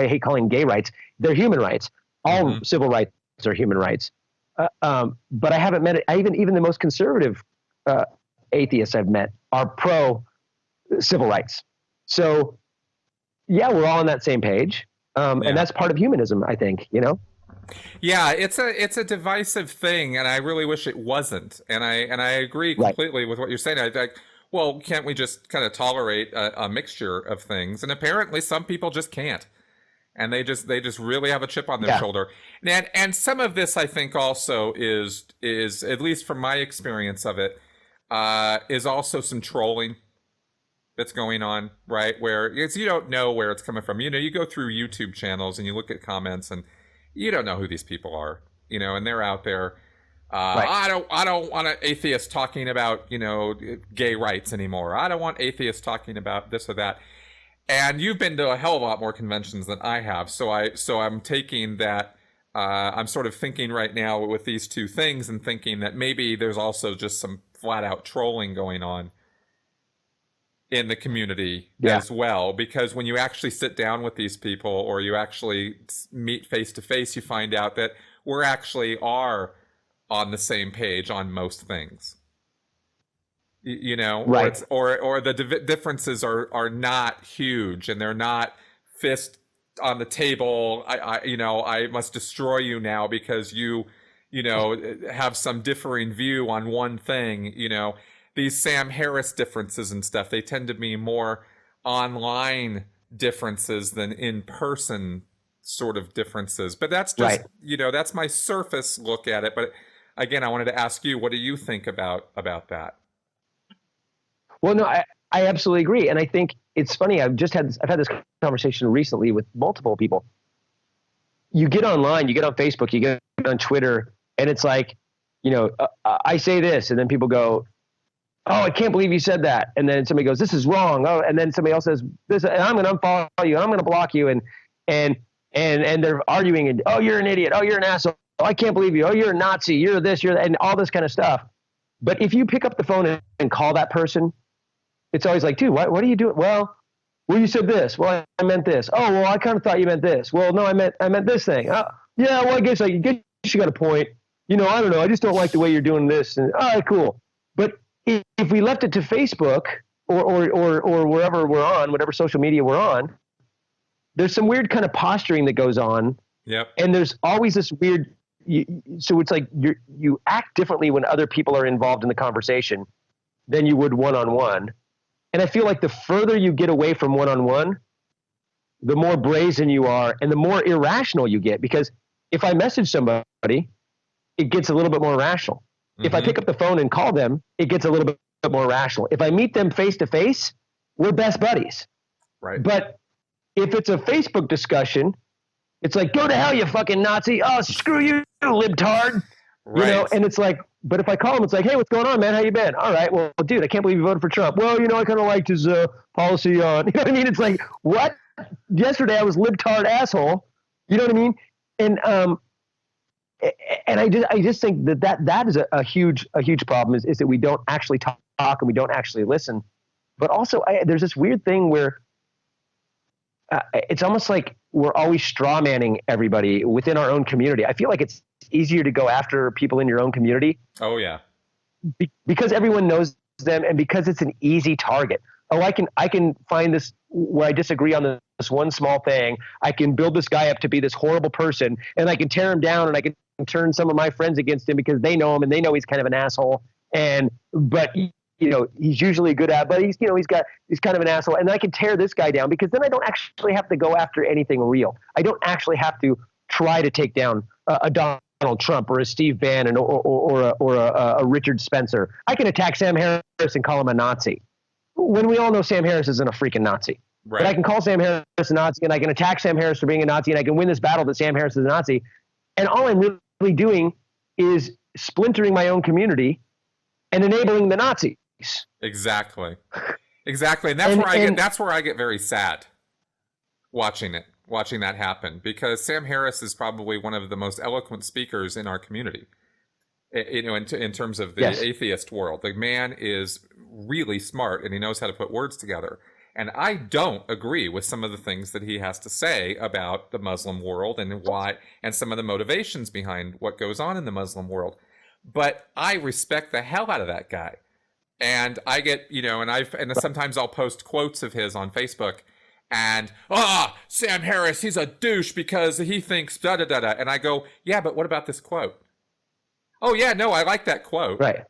hate calling gay rights. They're human rights. All civil rights are human rights. But I haven't met even the most conservative atheists I've met are pro civil rights. So yeah, we're all on that same page. And that's part of humanism, I think, Yeah, it's a divisive thing, and I really wish it wasn't. And I agree completely with what you're saying. I think, well, can't we just kind of tolerate a mixture of things? And apparently some people just can't. And they just really have a chip on their shoulder. And some of this, I think, also is at least from my experience of it, is also some trolling that's going on, right? Where you don't know where it's coming from. You go through YouTube channels and you look at comments and you don't know who these people are, and they're out there. I don't want an atheist talking about, gay rights anymore. I don't want atheists talking about this or that. And you've been to a hell of a lot more conventions than I have. So I'm taking that, I'm sort of thinking right now with these two things and thinking that maybe there's also just some flat out trolling going on in the community as well. Because when you actually sit down with these people or you actually meet face to face, you find out that we're actually are on the same page on most things. Right. Or the differences are not huge and they're not fist on the table. I must destroy you now because you have some differing view on one thing. These Sam Harris differences and stuff, they tend to be more online differences than in person sort of differences. But that's just that's my surface look at it. But again, I wanted to ask you, what do you think about that? Well, no, I absolutely agree. And I think it's funny. I've had this conversation recently with multiple people. You get online, you get on Facebook, you get on Twitter, and it's like, I say this, and then people go, oh, I can't believe you said that. And then somebody goes, this is wrong. Oh, and then somebody else says this, and I'm going to unfollow you, and I'm going to block you. And they're arguing, and oh, you're an idiot. Oh, you're an asshole. Oh, I can't believe you. Oh, you're a Nazi. You're this, you're that, and all this kind of stuff. But if you pick up the phone and call that person, it's always like, dude, what are you doing? Well, you said this. Well, I meant this. Oh, well, I kind of thought you meant this. Well, no, I meant this thing. Yeah, well, I guess you got a point. I don't know. I just don't like the way you're doing this. And all right, cool. But if we left it to Facebook or wherever we're on, whatever social media we're on, there's some weird kind of posturing that goes on. Yep. And there's always this weird. So it's like you act differently when other people are involved in the conversation than you would one-on-one. And I feel like the further you get away from one-on-one, the more brazen you are and the more irrational you get. Because if I message somebody it gets a little bit more rational. If I pick up the phone and call them, it gets a little bit more rational. If I meet them face to face, we're best buddies. Right. But if it's a Facebook discussion, it's like, go to hell, you fucking Nazi. Oh, screw you, libtard. Right. You know, and it's like, but if I call him, it's like, hey, what's going on, man? How you been? All right. Well, dude, I can't believe you voted for Trump. Well, you know, I kind of liked his policy on, you know what I mean? It's like, what? Yesterday I was libtard asshole. You know what I mean? And I just think that is a huge problem is that we don't actually talk and we don't actually listen. But also there's this weird thing where it's almost like we're always straw manning everybody within our own community. I feel like it's easier to go after people in your own community. Oh yeah. Because everyone knows them and because it's an easy target. Oh, I can find this where I disagree on this one small thing. I can build this guy up to be this horrible person, and I can tear him down, and I can turn some of my friends against him because they know him and they know he's kind of an asshole. But you know, he's usually good at, but he's kind of an asshole. And I can tear this guy down because then I don't actually have to go after anything real. I don't actually have to try to take down a Donald Trump or a Steve Bannon or a Richard Spencer. I can attack Sam Harris and call him a Nazi when we all know Sam Harris isn't a freaking Nazi. Right. But I can call Sam Harris a Nazi and I can attack Sam Harris for being a Nazi and I can win this battle that Sam Harris is a Nazi. And all I'm really doing is splintering my own community and enabling the Nazis. Exactly. And that's where I get very sad watching that happen, because Sam Harris is probably one of the most eloquent speakers in our community. You know, in terms of the atheist world, the man is really smart and he knows how to put words together. And I don't agree with some of the things that he has to say about the Muslim world and why, and some of the motivations behind what goes on in the Muslim world. But I respect the hell out of that guy. And I get, you know, and sometimes I'll post quotes of his on Facebook and, Sam Harris, he's a douche because he thinks da da da da. And I go, yeah, but what about this quote? Oh yeah, no, I like that quote. Right.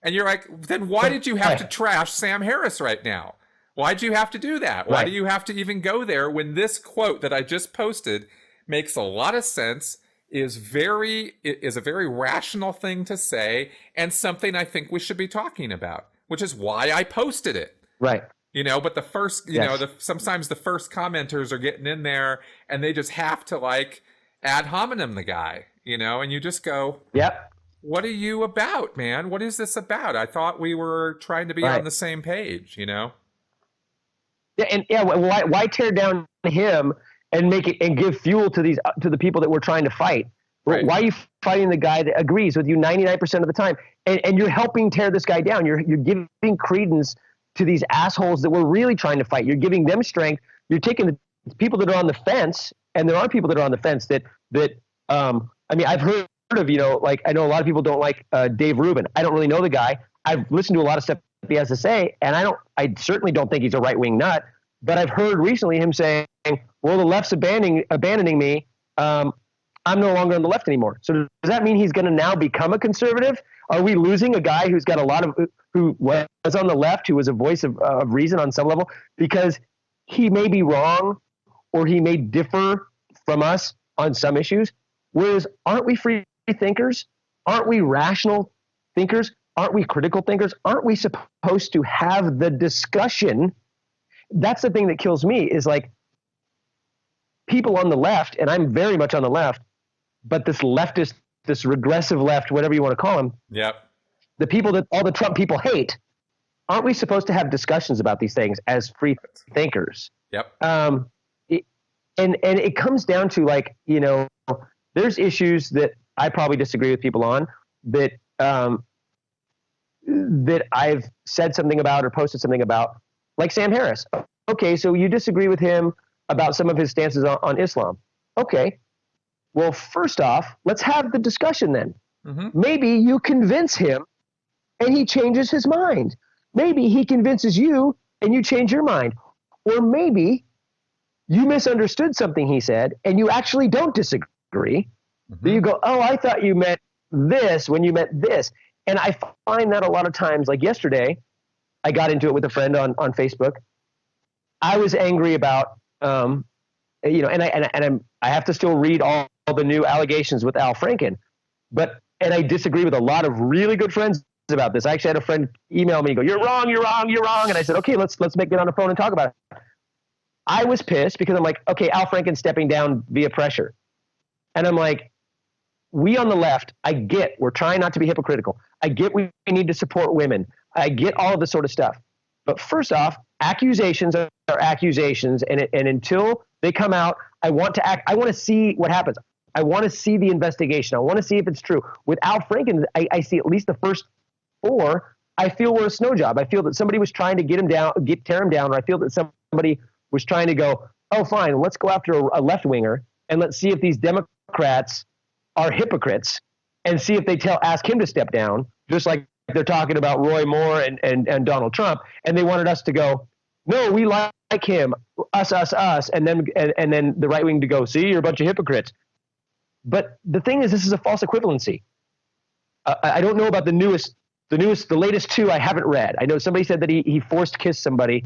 And you're like, then why did you have to trash Sam Harris right now? Why'd you have to do that? Why do you have to even go there when this quote that I just posted makes a lot of sense, is a very rational thing to say, and something I think we should be talking about, which is why I posted it. Right. You know, but the first, sometimes the first commenters are getting in there and they just have to like ad hominem the guy, you know, and you just go, yep. What are you about, man? What is this about? I thought we were trying to be on the same page, you know? Yeah, why tear down him and make it and give fuel to the people that we're trying to fight? Right. Why are you fighting the guy that agrees with you 99% of the time? And you're helping tear this guy down. You're giving credence to these assholes that we're really trying to fight. You're giving them strength. You're taking the people that are on the fence, and there are people that are on the fence that I mean, I've heard of, you know, like I know a lot of people don't like Dave Rubin. I don't really know the guy. I've listened to a lot of stuff he has to say, and I certainly don't think he's a right-wing nut, but I've heard recently him saying, well, the left's abandoning me. I'm no longer on the left anymore. So does that mean he's going to now become a conservative? Are we losing a guy who's got who was on the left, who was a voice of reason on some level, because he may be wrong or he may differ from us on some issues? Whereas aren't we free thinkers? Aren't we rational thinkers? Aren't we critical thinkers? Aren't we supposed to have the discussion? That's the thing that kills me, is like people on the left, and I'm very much on the left, but this leftist, this regressive left, whatever you want to call them, yep, the people that all the Trump people hate, aren't we supposed to have discussions about these things as free thinkers? Yep. And it comes down to, like, you know, there's issues that I probably disagree with people on that that I've said something about or posted something about, like Sam Harris. Okay, so you disagree with him about some of his stances on Islam. Okay, well, first off, let's have the discussion then. Mm-hmm. Maybe you convince him and he changes his mind. Maybe he convinces you and you change your mind. Or maybe you misunderstood something he said and you actually don't disagree. Mm-hmm. You go, oh, I thought you meant this when you meant this. And I find that a lot of times, like yesterday, I got into it with a friend on Facebook. I was angry about, you know, and I have to still read all the new allegations with Al Franken, but and I disagree with a lot of really good friends about this. I actually had a friend email me and go, you're wrong. And I said, okay, let's get on the phone and talk about it. I was pissed because I'm like, okay, Al Franken's stepping down via pressure. And I'm like, we on the left, I get, we're trying not to be hypocritical. I get we need to support women. I get all of this sort of stuff. But first off, accusations are accusations. And until they come out, I want to see what happens. I want to see the investigation. I want to see if it's true. With Al Franken, I see at least the first 4. I feel were a snow job. I feel that somebody was trying to tear him down, or I feel that somebody was trying to go, oh, fine, let's go after a left winger and let's see if these Democrats are hypocrites and see if they ask him to step down, just like they're talking about Roy Moore and Donald Trump. And they wanted us to go, no, we like him, us. And then the right wing to go, see, you're a bunch of hypocrites. But the thing is, this is a false equivalency. I don't know about the latest 2 I haven't read. I know somebody said that he forced kissed somebody.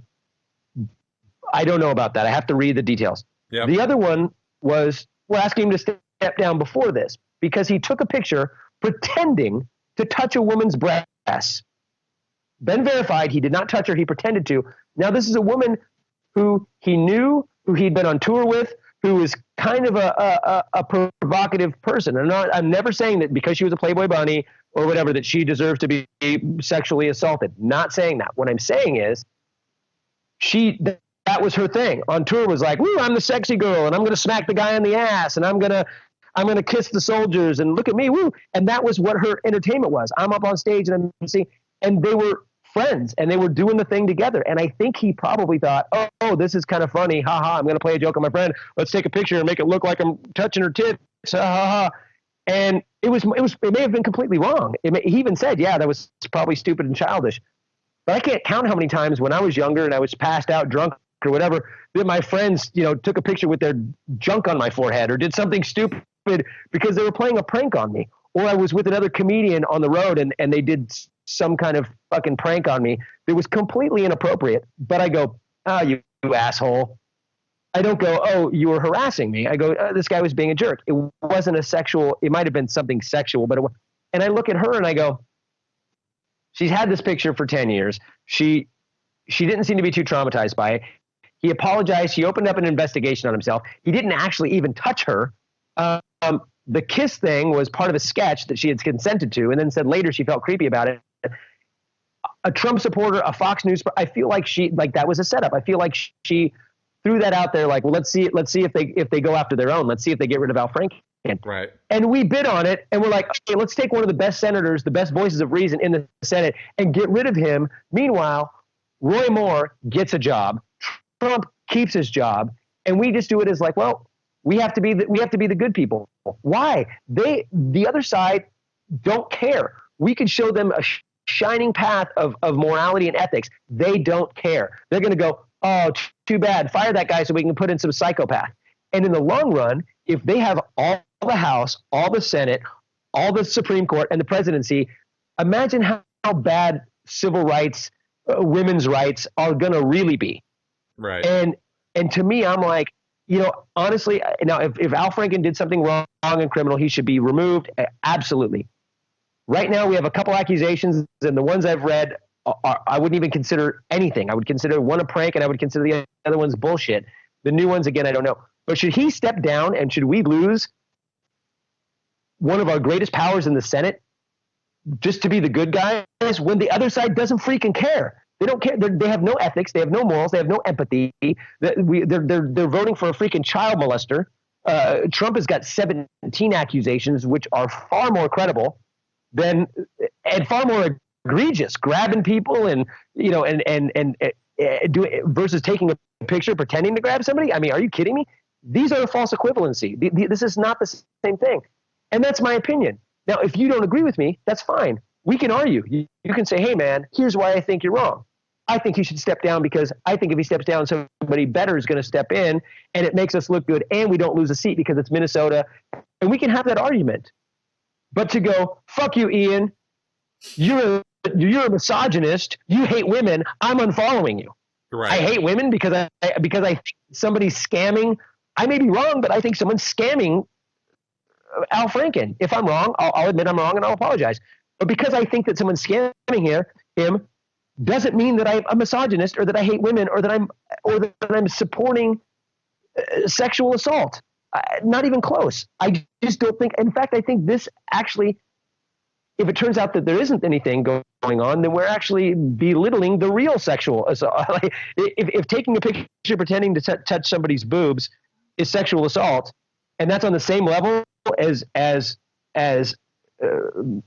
I don't know about that. I have to read the details. Yep. The other one was, we're asking him to step down before this because he took a picture pretending to touch a woman's breasts. Been verified, he did not touch her, he pretended to. Now this is a woman who he knew, who he'd been on tour with, who was kind of a provocative person. I'm never saying that because she was a Playboy bunny or whatever that she deserves to be sexually assaulted. Not saying that. What I'm saying is that was her thing. On tour was like, woo, I'm the sexy girl and I'm going to smack the guy in the ass and I'm going to kiss the soldiers and look at me, woo. And that was what her entertainment was. I'm up on stage and I'm seeing, and they were friends and they were doing the thing together. And I think he probably thought, oh, this is kind of funny. Ha ha. I'm going to play a joke on my friend. Let's take a picture and make it look like I'm touching her tits. Ha ha ha. And it may have been completely wrong. He even said, yeah, that was probably stupid and childish. But I can't count how many times when I was younger and I was passed out drunk or whatever, that my friends, took a picture with their junk on my forehead or did something stupid because they were playing a prank on me. Or I was with another comedian on the road and they did some kind of fucking prank on me that was completely inappropriate. But I go, oh, you asshole. I don't go, oh, you were harassing me. I go, this guy was being a jerk. It wasn't a sexual, it might have been something sexual, but and I look at her and I go, she's had this picture for 10 years. She didn't seem to be too traumatized by it. He apologized. He opened up an investigation on himself. He didn't actually even touch her. The kiss thing was part of a sketch that she had consented to, and then said later she felt creepy about it. A Trump supporter, a Fox News, I feel like that was a setup. I feel like she threw that out there, like, well, let's see if they go after their own. Let's see if they get rid of Al Franken. Right. And we bid on it, and we're like, okay, let's take one of the best senators, the best voices of reason in the Senate, and get rid of him. Meanwhile, Roy Moore gets a job. Trump keeps his job, and we just do it as like, well, we have to be the good people. Why? The other side don't care. We could show them a shining path of morality and ethics. They don't care. They're going to go, oh, too bad. Fire that guy so we can put in some psychopath. And in the long run, if they have all the House, all the Senate, all the Supreme Court, and the presidency, imagine how bad civil rights, women's rights are going to really be. Right. And to me, I'm like, honestly, now if Al Franken did something wrong and criminal, he should be removed. Absolutely. Right now, we have a couple accusations, and the ones I've read, I wouldn't even consider anything. I would consider one a prank, and I would consider the other ones bullshit. The new ones, again, I don't know. But should he step down, and should we lose one of our greatest powers in the Senate just to be the good guys when the other side doesn't freaking care? They don't care. They have no ethics. They have no morals. They have no empathy. They're voting for a freaking child molester. Trump has got 17 accusations, which are far more credible and far more egregious, grabbing people and versus taking a picture, pretending to grab somebody. I mean, are you kidding me? These are a false equivalency. This is not the same thing. And that's my opinion. Now, if you don't agree with me, that's fine. We can argue. You can say, hey, man, here's why I think you're wrong. I think he should step down because I think if he steps down, somebody better is going to step in, and it makes us look good, and we don't lose a seat because it's Minnesota. And we can have that argument. But to go, fuck you, Ian, you're a misogynist, you hate women, I'm unfollowing you. Right. I hate women because I think somebody's scamming. I may be wrong, but I think someone's scamming Al Franken. If I'm wrong, I'll admit I'm wrong and I'll apologize. But because I think that someone's scamming him doesn't mean that I'm a misogynist or that I hate women or that I'm supporting sexual assault. Not even close. I just don't think. In fact, I think this actually, if it turns out that there isn't anything going on, then we're actually belittling the real sexual assault. Like, if taking a picture pretending to touch somebody's boobs is sexual assault, and that's on the same level as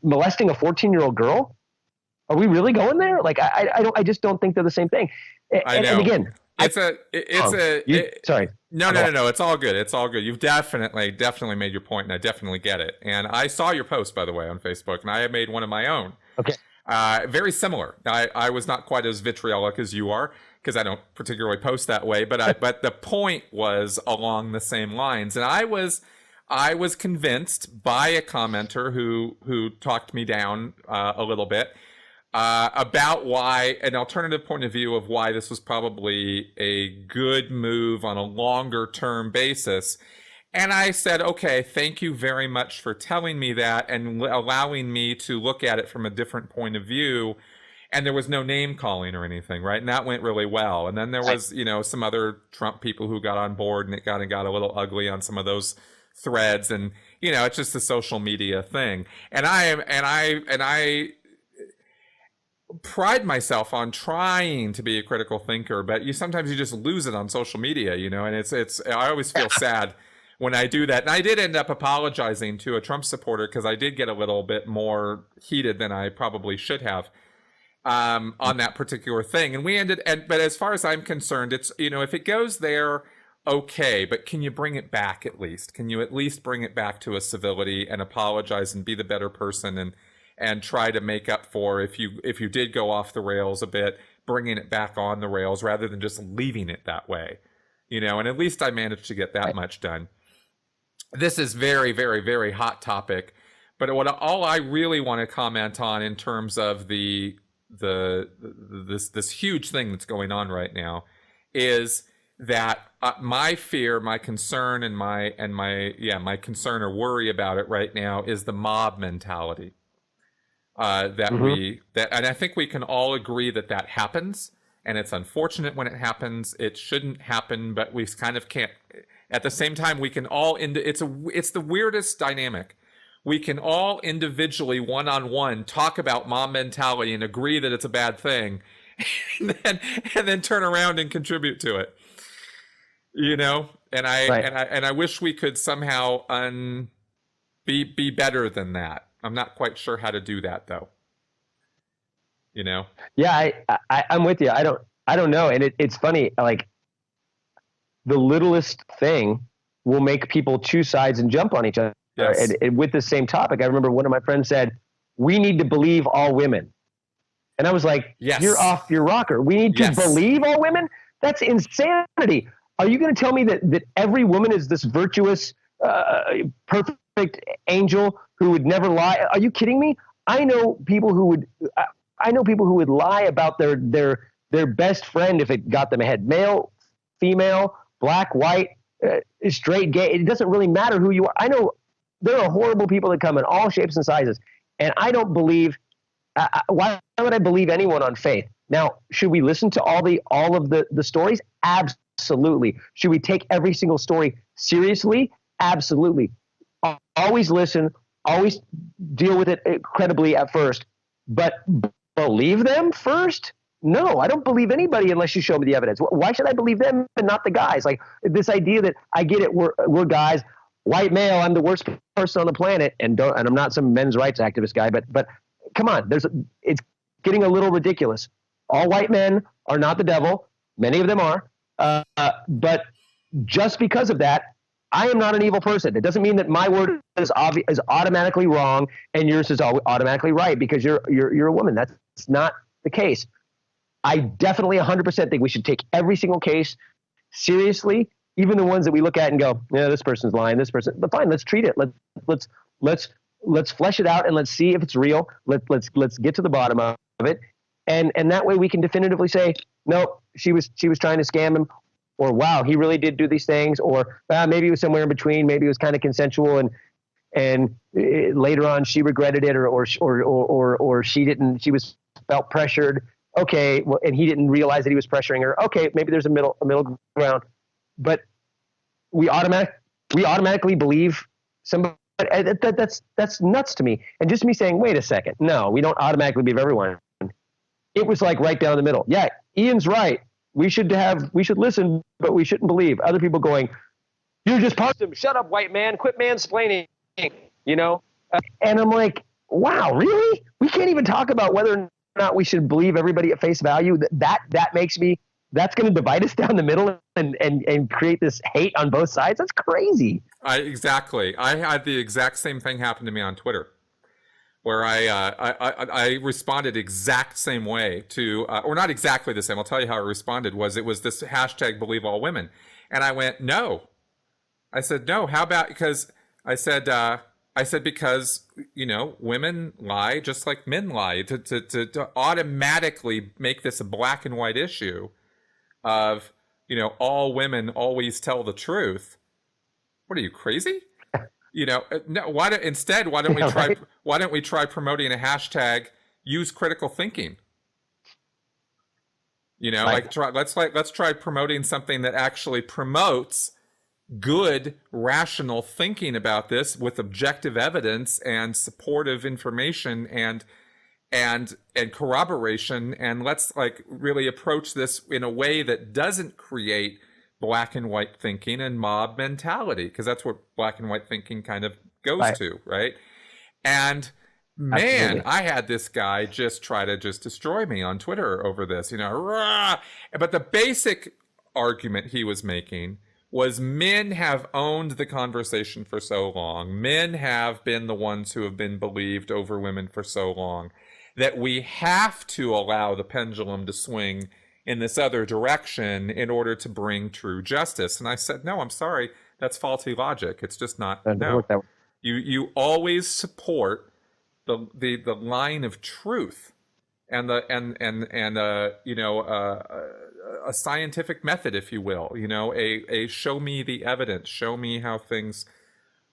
molesting a 14-year-old girl, are we really going there? Like, I just don't think they're the same thing. And again, sorry. No. It's all good. It's all good. You've definitely made your point, and I definitely get it. And I saw your post, by the way, on Facebook, and I have made one of my own. Okay. Very similar. I was not quite as vitriolic as you are, because I don't particularly post that way. But but the point was along the same lines, and I was convinced by a commenter who talked me down a little bit. About why an alternative point of view of why this was probably a good move on a longer term basis. And I said, okay, thank you very much for telling me that and allowing me to look at it from a different point of view. And there was no name calling or anything, right? And that went really well. And then there was, some other Trump people who got on board, and it got a little ugly on some of those threads. And, it's just a social media thing. And I pride myself on trying to be a critical thinker, but sometimes you just lose it on social media, and it's I always feel sad when I do that. And I did end up apologizing to a Trump supporter because I did get a little bit more heated than I probably should have on that particular thing. And but as far as I'm concerned, it's, if it goes there, okay, but can you bring it back at least? Can you at least bring it back to a civility and apologize and be the better person and try to make up for if you did go off the rails a bit, bringing it back on the rails rather than just leaving it that way, and at least I managed to get that much done. This is very, very, very hot topic, but all I really want to comment on in terms of this huge thing that's going on right now is that my fear, my concern, and my concern or worry about it right now is the mob mentality. And I think we can all agree that happens, and it's unfortunate when it happens. It shouldn't happen, but we kind of can't. At the same time, we can all it's the weirdest dynamic. We can all individually, one-on-one, talk about mob mentality and agree that it's a bad thing, and then turn around and contribute to it. And I wish we could somehow be better than that. I'm not quite sure how to do that, though. Yeah, I'm with you. I don't know. And it's funny, like the littlest thing will make people choose sides and jump on each other. Yes. And with the same topic, I remember one of my friends said, "We need to believe all women." And I was like, yes. You're off your rocker. We need to believe all women? That's insanity. Are you going to tell me that every woman is this virtuous, perfect angel who would never lie? Are you kidding me? I know people who would lie about their best friend if it got them ahead. Male, female, black, white, straight, gay. It doesn't really matter who you are. I know there are horrible people that come in all shapes and sizes, and I don't believe. Why would I believe anyone on faith? Now, should we listen to all of the stories? Absolutely. Should we take every single story seriously? Absolutely. Always listen. Always deal with it credibly at first, but believe them first? No, I don't believe anybody unless you show me the evidence. Why should I believe them and not the guys? Like this idea that I get it, we're guys, white male, I'm the worst person on the planet, and I'm not some men's rights activist guy, but come on, it's getting a little ridiculous. All white men are not the devil. Many of them are, but just because of that, I am not an evil person. It doesn't mean that my word is automatically wrong and yours is automatically right because you're a woman. That's not the case. I definitely 100% think we should take every single case seriously, even the ones that we look at and go, yeah, this person's lying, this person. But fine, let's treat it. Let's flesh it out and let's see if it's real. Let's get to the bottom of it, and that way we can definitively say, no, she was trying to scam him. Or, wow, he really did do these things. Or maybe it was somewhere in between. Maybe it was kind of consensual and later on she regretted it, or she didn't, she was felt pressured. Okay, well, and he didn't realize that he was pressuring her. Okay, maybe there's a middle ground, but we automatically believe somebody. That's nuts to me. And just me saying, wait a second, no, we don't automatically believe everyone. It was like right down the middle. Yeah, Ian's right. We should listen, but we shouldn't believe. Other people going, you're just positive. Shut up, white man. Quit mansplaining. You know? And I'm like, wow, really? We can't even talk about whether or not we should believe everybody at face value. That makes me, that's going to divide us down the middle and create this hate on both sides. That's crazy. Exactly. I had the exact same thing happen to me on Twitter, where I responded exact same way to, or not exactly the same. I'll tell you how I responded. It was this hashtag believe all women. And I went, no. I said, no, how about, because I said, because, you know, women lie just like men lie. To automatically make this a black and white issue of, you know, all women always tell the truth. What are you, crazy? You know, no, why don't we try promoting a hashtag use critical thinking? You know, let's try promoting something that actually promotes good, rational thinking about this with objective evidence and supportive information and corroboration, and let's like really approach this in a way that doesn't create black and white thinking and mob mentality, because that's what black and white thinking kind of goes to, right? And man, absolutely. I had this guy just try to just destroy me on Twitter over this, you know, rah! But the basic argument he was making was men have owned the conversation for so long. Men have been the ones who have been believed over women for so long that we have to allow the pendulum to swing in this other direction in order to bring true justice. And I said, no, I'm sorry, that's faulty logic. It's just not. No, you always support the line of truth and a scientific method, if you will, you know, a show me the evidence, show me how things,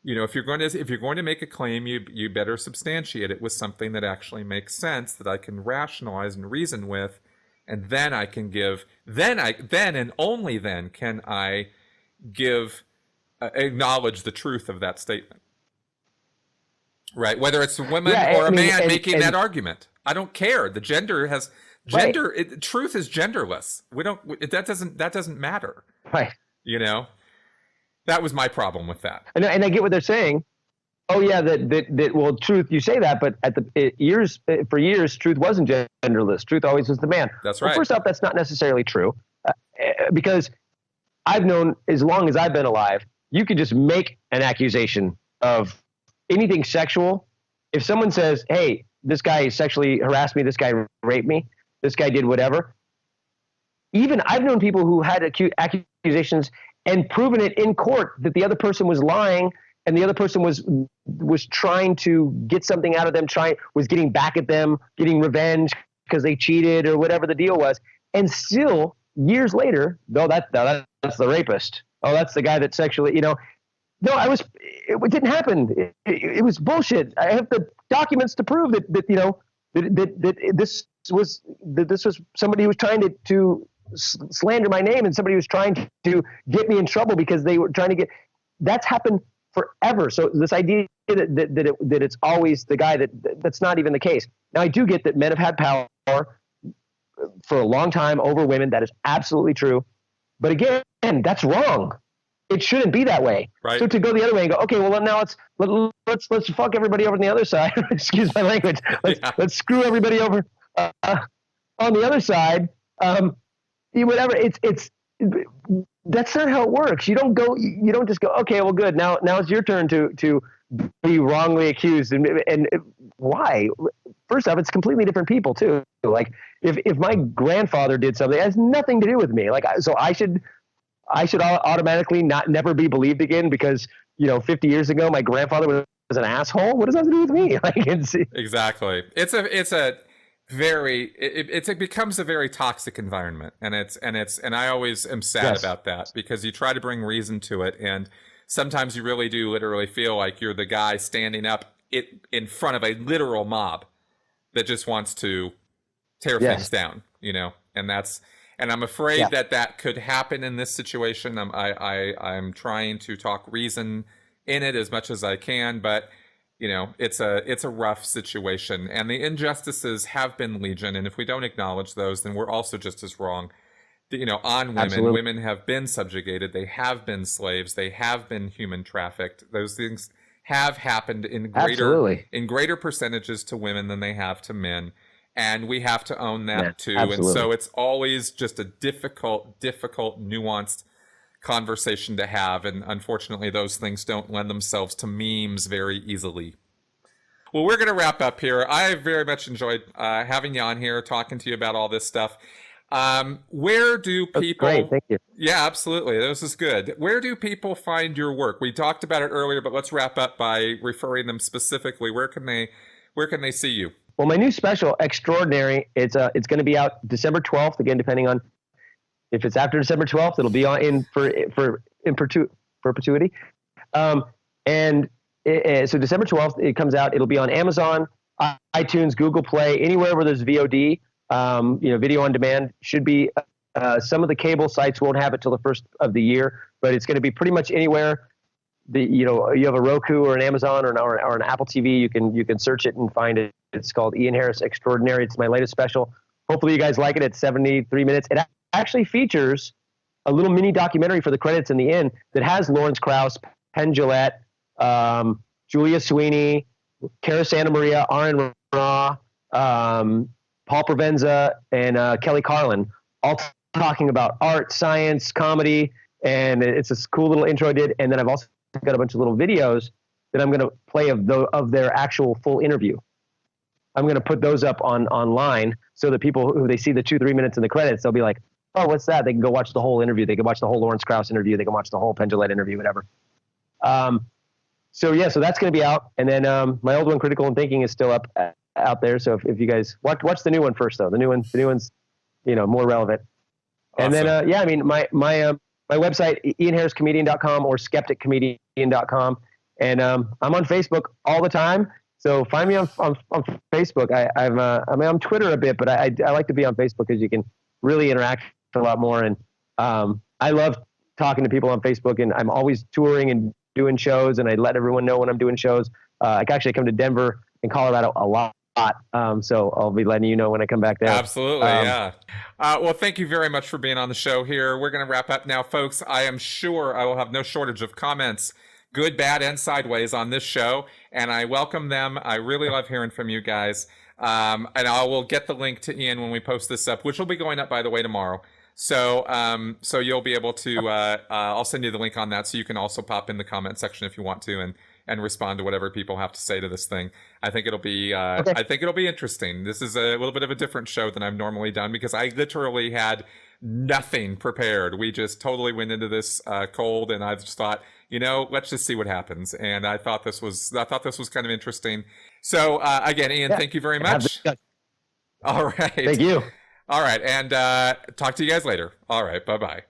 you know, if you're going to make a claim, you better substantiate it with something that actually makes sense, that I can rationalize and reason with, and then I can give, then and only then can I acknowledge the truth of that statement. Right, whether it's a woman or a man making that argument, I don't care. The gender has gender. Right. Truth is genderless. That doesn't matter. Right. You know, that was my problem with that. And I get what they're saying. Oh yeah, that well, truth. You say that, but for years, truth wasn't genderless. Truth always was the man. That's right. Well, first off, that's not necessarily true, because I've known as long as I've been alive, you could just make an accusation of anything sexual. If someone says, hey, this guy sexually harassed me, this guy raped me, this guy did whatever. Even I've known people who had accusations and proven it in court that the other person was lying and the other person was trying to get something out of them, was getting back at them, getting revenge because they cheated or whatever the deal was. And still, years later, that's the rapist. Oh, that's the guy that sexually, you know. No, it didn't happen. It was bullshit. I have the documents to prove that this was somebody who was trying to slander my name, and somebody was trying to get me in trouble because they were trying to get. That's happened forever. So this idea that it's always the guy that's not even the case. Now I do get that men have had power for a long time over women. That is absolutely true. But again, that's wrong. It shouldn't be that way. Right. So to go the other way and go, okay, well now let's fuck everybody over on the other side. Excuse my language. Let's screw everybody over on the other side. Whatever. That's not how it works. You don't just go, okay, well good. Now it's your turn to be wrongly accused. And why? First off, it's completely different people too. Like if my grandfather did something, it has nothing to do with me. So I should automatically never be believed again because, 50 years ago, my grandfather was an asshole. What does that have to do with me? Exactly. It becomes a very toxic environment. And I always am sad about that because you try to bring reason to it. And sometimes you really do literally feel like you're the guy standing up in front of a literal mob that just wants to tear things down, you know, and I'm afraid that could happen in this situation. I'm trying to talk reason in it as much as I can, but you know, it's a rough situation, and the injustices have been legion, and if we don't acknowledge those, then we're also just as wrong. You know, on women. Absolutely. Women have been subjugated. They have been slaves. They have been human trafficked. Those things have happened in greater percentages to women than they have to men. And we have to own that too. Absolutely. And so it's always just a difficult, nuanced conversation to have. And unfortunately, those things don't lend themselves to memes very easily. Well, we're going to wrap up here. I very much enjoyed having you on here, talking to you about all this stuff. Where do people... Great, thank you. Yeah, absolutely. This is good. Where do people find your work? We talked about it earlier, but let's wrap up by referring them specifically. Where can they see you? Well, my new special, Extraordinary, it's going to be out December 12th. Again, depending on if it's after December 12th, it'll be on in perpetuity. So December 12th, it comes out. It'll be on Amazon, iTunes, Google Play, anywhere where there's VOD. Video on demand should be. Some of the cable sites won't have it till the first of the year, but it's going to be pretty much anywhere. You have a Roku or an Amazon or an Apple TV, you can search it and find it. It's called Ian Harris Extraordinary. It's my latest special. Hopefully you guys like it. It's 73 minutes. It actually features a little mini documentary for the credits in the end that has Lawrence Krauss, Penn Jillette, Julia Sweeney, Cara Santa Maria, Aaron Ra, Paul Provenza, and Kelly Carlin, all talking about art, science, comedy, and it's a cool little intro I did. And then I've also got a bunch of little videos that I'm going to play of their actual full interview. I'm going to put those up online so that people who they see the 2-3 minutes in the credits, they'll be like, oh, what's that? They can go watch the whole interview. They can watch the whole Lawrence Krauss interview. They can watch the whole Penn Jillette interview, whatever. So that's going to be out. And then my old one, Critical and Thinking, is still out there. So if you guys watch the new one first, though, the new one's more relevant. Awesome. And then my website, ianharriscomedian.com or skepticcomedian.com, and I'm on Facebook all the time. So find me on Facebook. I'm on Twitter a bit, but I like to be on Facebook because you can really interact a lot more. And I love talking to people on Facebook, and I'm always touring and doing shows, and I let everyone know when I'm doing shows. I actually come to Denver and Colorado a lot. So I'll be letting you know when I come back there. Absolutely, yeah. Well, thank you very much for being on the show here. We're going to wrap up now, folks. I am sure I will have no shortage of comments, good, bad, and sideways on this show, and I welcome them. I really love hearing from you guys. And I will get the link to Ian when we post this up, which will be going up, by the way, tomorrow. So you'll be able to, I'll send you the link on that, so you can also pop in the comment section if you want to, and respond to whatever people have to say to this thing. I think it'll be interesting. This is a little bit of a different show than I've normally done, because I literally had nothing prepared. We just totally went into this cold, and I just thought, let's just see what happens. And I thought this was kind of interesting. So again, Ian, thank you very much. All right. Thank you. All right, and talk to you guys later. All right, bye-bye.